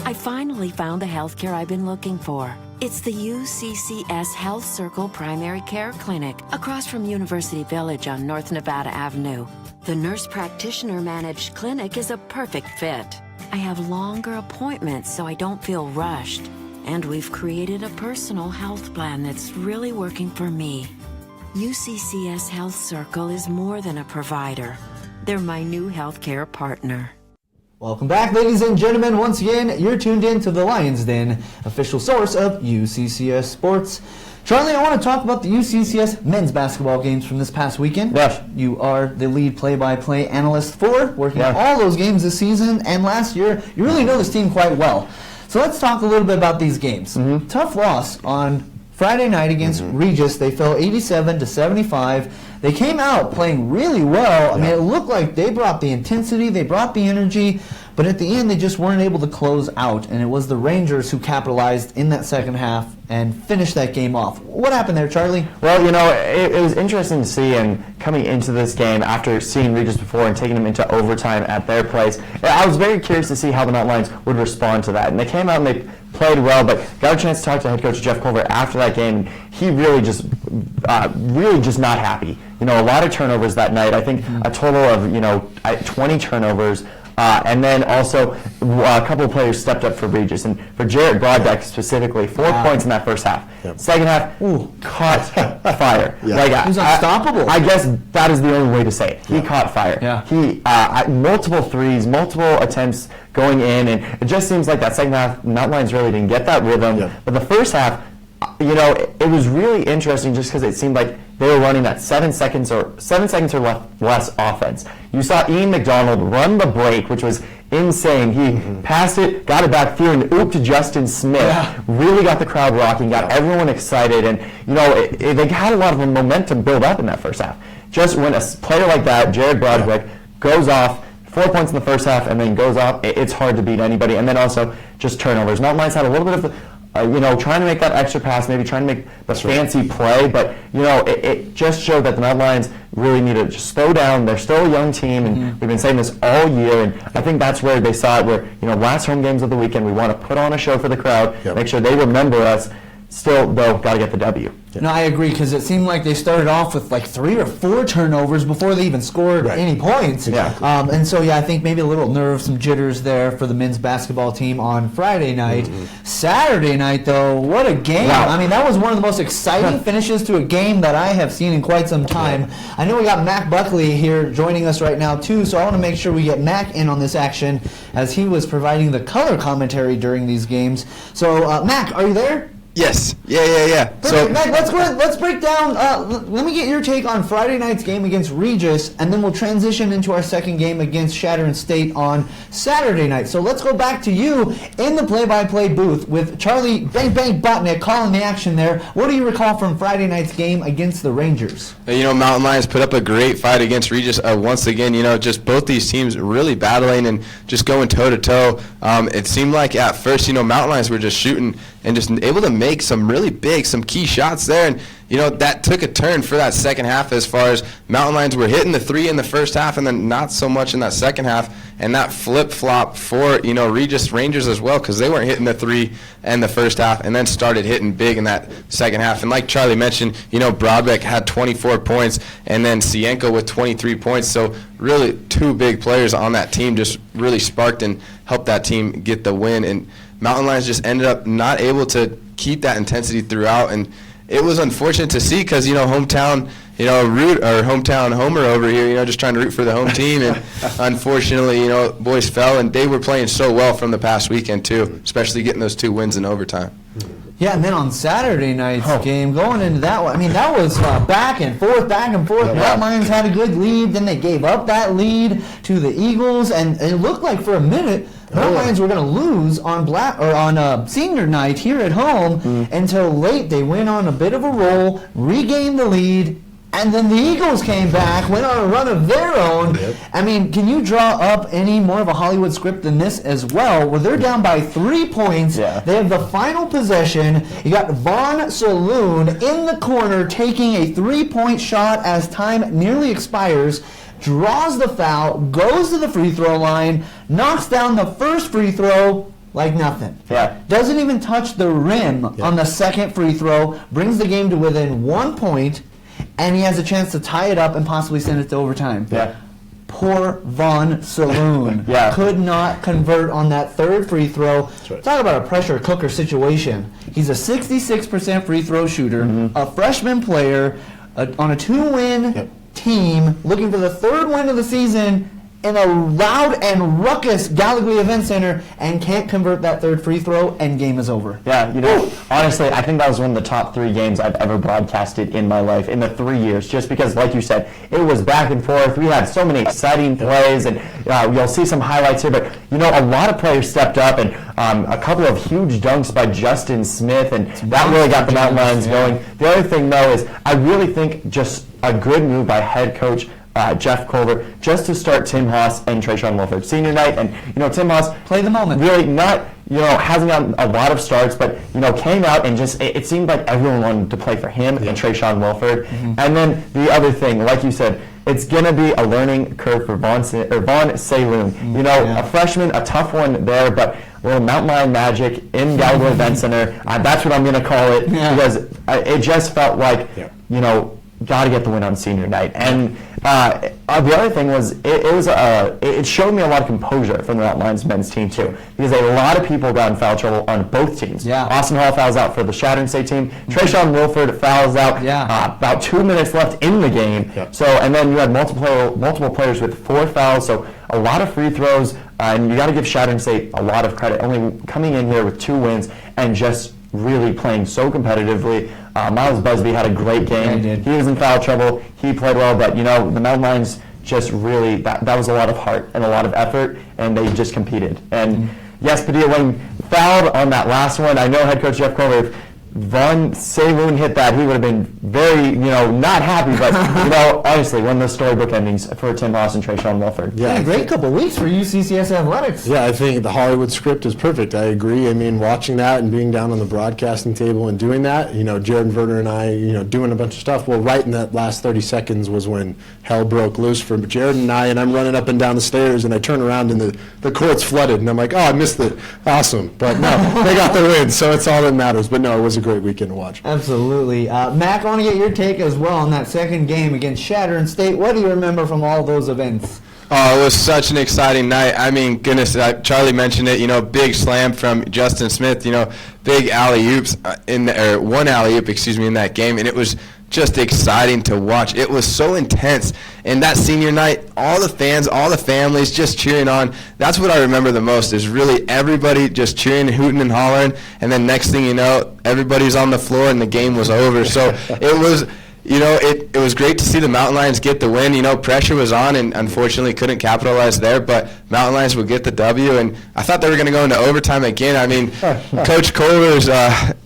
I finally found the healthcare I've been looking for. It's the UCCS Health Circle Primary Care Clinic across from University Village on North Nevada Avenue. The nurse practitioner managed clinic is a perfect fit. I have longer appointments so I don't feel rushed. And we've created a personal health plan that's really working for me. UCCS Health Circle is more than a provider. They're my new healthcare partner. Welcome back, ladies and gentlemen. Once again, you're tuned in to the Lions Den, official source of UCCS sports. Charlie, I want to talk about the UCCS men's basketball games from this past weekend. Yes. You are the lead play-by-play analyst for working on all those games this season, and last year, you really know this team quite well. So let's talk a little bit about these games. Tough loss on Friday night against Regis. They fell 87-75. They came out playing really well. I mean, it looked like they brought the intensity, they brought the energy, but at the end they just weren't able to close out, and it was the Rangers who capitalized in that second half and finished that game off. What happened there, Charlie? Well, you know, it was interesting to see, and coming into this game after seeing Regis before and taking them into overtime at their place, I was very curious to see how the Lions would respond to that. And they came out and they played well, but got a chance to talk to head coach Jeff Culver after that game. He really just not happy. You know, a lot of turnovers that night. I think a total of, 20 turnovers. And then also a couple of players stepped up for Regis. And for Jarrett Broadbeck specifically, 4 points in that first half. Second half, caught fire. He was unstoppable. I guess that is the only way to say it. He caught fire. He multiple threes, multiple attempts going in, and it just seems like that second half, Lions really didn't get that rhythm. But the first half, it was really interesting just because it seemed like they were running that 7 seconds or less offense. You saw Ian McDonald run the break, which was insane. He passed it, got it back through, and oop to Justin Smith. Really got the crowd rocking, got everyone excited, and they had a lot of momentum build up in that first half. Just when a player like that, Jared Broadwick, goes off, 4 points in the first half, and then goes off, it's hard to beat anybody. And then also just turnovers. Mountain Lions had a little bit of trying to make that extra pass, maybe trying to make the fancy play, but it just showed that the Mountain Lions really need to just slow down. They're still a young team, and we've been saying this all year, and I think that's where they saw it, where, last home games of the weekend, we want to put on a show for the crowd, make sure they remember us. Still, though, got to get the W. No, I agree, because it seemed like they started off with like 3 or 4 turnovers before they even scored any points. And so, I think maybe a little nerves, some jitters there for the men's basketball team on Friday night. Saturday night, though, what a game. I mean, that was one of the most exciting finishes to a game that I have seen in quite some time. I know we got Mac Buckley here joining us right now, too, so I want to make sure we get Mac in on this action as he was providing the color commentary during these games. So, Mac, are you there? Yes. Yeah. Perfect. Mac, let's break down. Let me get your take on Friday night's game against Regis, and then we'll transition into our second game against Chadron State on Saturday night. So let's go back to you in the play-by-play booth with Charlie Bang Bang Botnick calling the action there. What do you recall from Friday night's game against the Rangers? Mountain Lions put up a great fight against Regis once again. just both these teams really battling and just going toe-to-toe. It seemed like at first, Mountain Lions were just shooting and just able to make some key shots there. And, that took a turn for that second half as far as Mountain Lions were hitting the three in the first half and then not so much in that second half. And that flip-flop for, Regis Rangers as well, because they weren't hitting the three in the first half and then started hitting big in that second half. And like Charlie mentioned, Broadbeck had 24 points and then Cienko with 23 points. So really two big players on that team just really sparked and helped that team get the win. And Mountain Lions just ended up not able to keep that intensity throughout. And it was unfortunate to see because, hometown, hometown homer over here, just trying to root for the home team. And unfortunately, boys fell, and they were playing so well from the past weekend, too, especially getting those 2 wins in overtime. Yeah, and then on Saturday night's game, going into that one, that was back and forth. Mountain Lions had a good lead, then they gave up that lead to the Eagles, and it looked like for a minute Mountain Lions were going to lose on senior night here at home until late. They went on a bit of a roll, regained the lead, and then the Eagles came back, went on a run of their own. Yep. Can you draw up any more of a Hollywood script than this as well, where they're down by 3 points. Yeah. They have the final possession. You got Vaughn Saloon in the corner taking a 3-point shot as time nearly expires, draws the foul, goes to the free throw line, knocks down the first free throw like nothing. Yeah. Doesn't even touch the rim on the second free throw, brings the game to within 1 point, and he has a chance to tie it up and possibly send it to overtime. Yeah. Poor Vaughn Saloon. Could not convert on that third free throw. Right. Talk about a pressure cooker situation. He's a 66% free throw shooter, a freshman player on a 2-win team looking for the 3rd win of the season in a loud and ruckus Gallagher Event Center, and can't convert that third free throw, and game is over. Yeah, honestly, I think that was one of the top 3 games I've ever broadcasted in my life in the 3 years, just because, like you said, it was back and forth. We had so many exciting plays, and you'll see some highlights here, but, a lot of players stepped up, and a couple of huge dunks by Justin Smith, and that really got the Mountain Lions going. The other thing, though, is I really think just a good move by head coach Jeff Culver, just to start Tim Haas and Trayshawn Wilford senior night. And Tim Haas play the moment, really not hasn't gotten a lot of starts, but came out and just it seemed like everyone wanted to play for him and Trayshawn Wilford. And then the other thing, like you said, it's going to be a learning curve for Vaughn Saloon. A freshman, a tough one there, but Mountain Lion magic in Gallagher Event Center. That's what I'm going to call it, because it just felt like got to get the win on senior night. And the other thing was, it showed me a lot of composure from the Mountain Lions men's team too, because a lot of people got in foul trouble on both teams. Austin Hall fouls out for the Chadron State team. Trayshawn Wilford fouls out. About 2 minutes left in the game. So, and then you had multiple players with 4 fouls. So a lot of free throws, and you got to give Chadron State a lot of credit, only coming in here with 2 wins and just really playing so competitively. Miles Busby had a great game. He was in foul trouble. He played well, but the Mountain Lions just really, that was a lot of heart and a lot of effort, and they just competed. And yes, Padilla, when fouled on that last one, I know head coach Jeff Culver, if Vaughn Saloon hit that, he would have been very, not happy, but, honestly, one of the storybook endings for Tim Haas and Trayshawn Wilford. Yeah, a great couple weeks for UCCS Athletics. Yeah, I think the Hollywood script is perfect. I agree. Watching that and being down on the broadcasting table and doing that, Jared Verner and I, doing a bunch of stuff. Well, right in that last 30 seconds was when hell broke loose for Jared and I, and I'm running up and down the stairs, and I turn around, and the court's flooded, and I'm like, oh, I missed it. Awesome. But no, they got the win, so it's all that matters. But no, it was a great weekend to watch. Absolutely. Mac, I want to get your take as well on that second game against Chadron State. What do you remember from all those events? Oh, it was such an exciting night. I mean, goodness, Charlie mentioned it, big slam from Justin Smith, big alley-oops, one alley-oop, in that game, and it was just exciting to watch. It was so intense. And that senior night, all the fans, all the families just cheering on. That's what I remember the most, is really everybody just cheering, hooting, and hollering, and then next thing you know, everybody's on the floor and the game was over. So it was... it was great to see the Mountain Lions get the win. Pressure was on and unfortunately couldn't capitalize there, but Mountain Lions would get the W, and I thought they were going to go into overtime again. I mean, Coach Kohler's,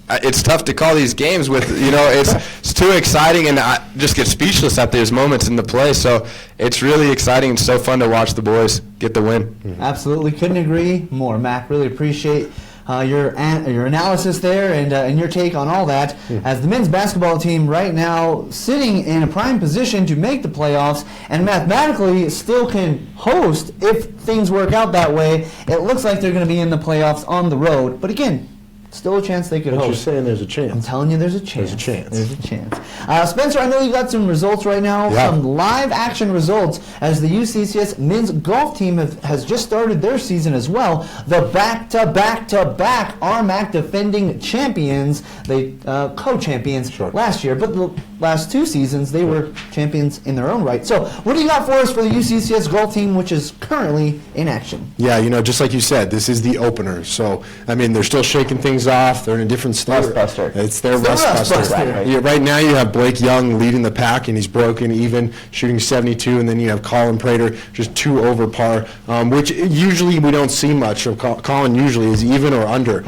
it's tough to call these games with, it's too exciting, and I just get speechless at those moments in the play. So it's really exciting and so fun to watch the boys get the win. Absolutely. Couldn't agree more, Mac. Really appreciate your analysis there and your take on all that, as the men's basketball team right now sitting in a prime position to make the playoffs and mathematically still can host if things work out that way. It looks like they're going to be in the playoffs on the road, but again, still a chance they could host. You're saying there's a chance. I'm telling you, there's a chance. There's a chance. There's a chance. Spencer, I know you've got some results right now, some live action results, as the UCCS men's golf team has just started their season as well. The back-to-back-to-back RMAC defending champions. They co-champions last year, but the last 2 seasons they were champions in their own right. So what do you got for us for the UCCS golf team, which is currently in action? Yeah, just like you said, this is the opener. So, I mean, they're still shaking things off. They're in a different state. Rustbuster. It's their Rustbuster. Yeah, right now you have Blake Young leading the pack, and he's broken even, shooting 72, and then you have Colin Prater just 2 over par, which usually we don't see much of. Colin usually is even or under.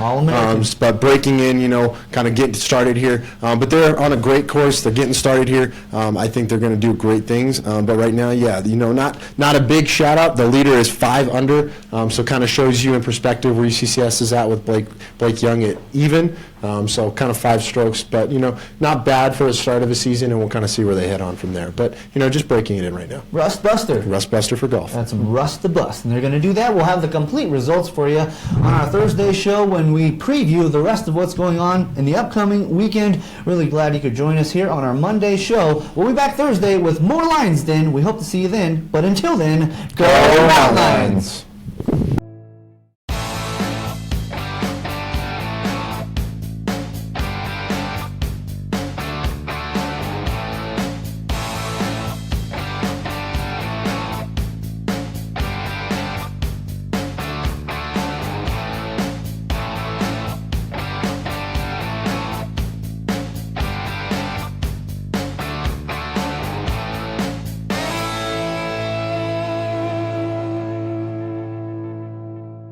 But breaking in, kind of getting started here. But they're on a great course. They're getting started here. I think they're going to do great things. But right now, not a big shout out. The leader is 5 under, so kind of shows you in perspective where UCCS is at with Blake Young at even. So kind of 5 strokes, but not bad for the start of a season, and we'll kind of see where they head on from there. But just breaking it in right now. Rustbuster for golf. That's Rust the Bust, and they're going to do that. We'll have the complete results for you on our Thursday show when we preview the rest of what's going on in the upcoming weekend. Really glad you could join us here on our Monday show. We'll be back Thursday with more Lions Den. We hope to see you then, but until then, go Mountain Lions!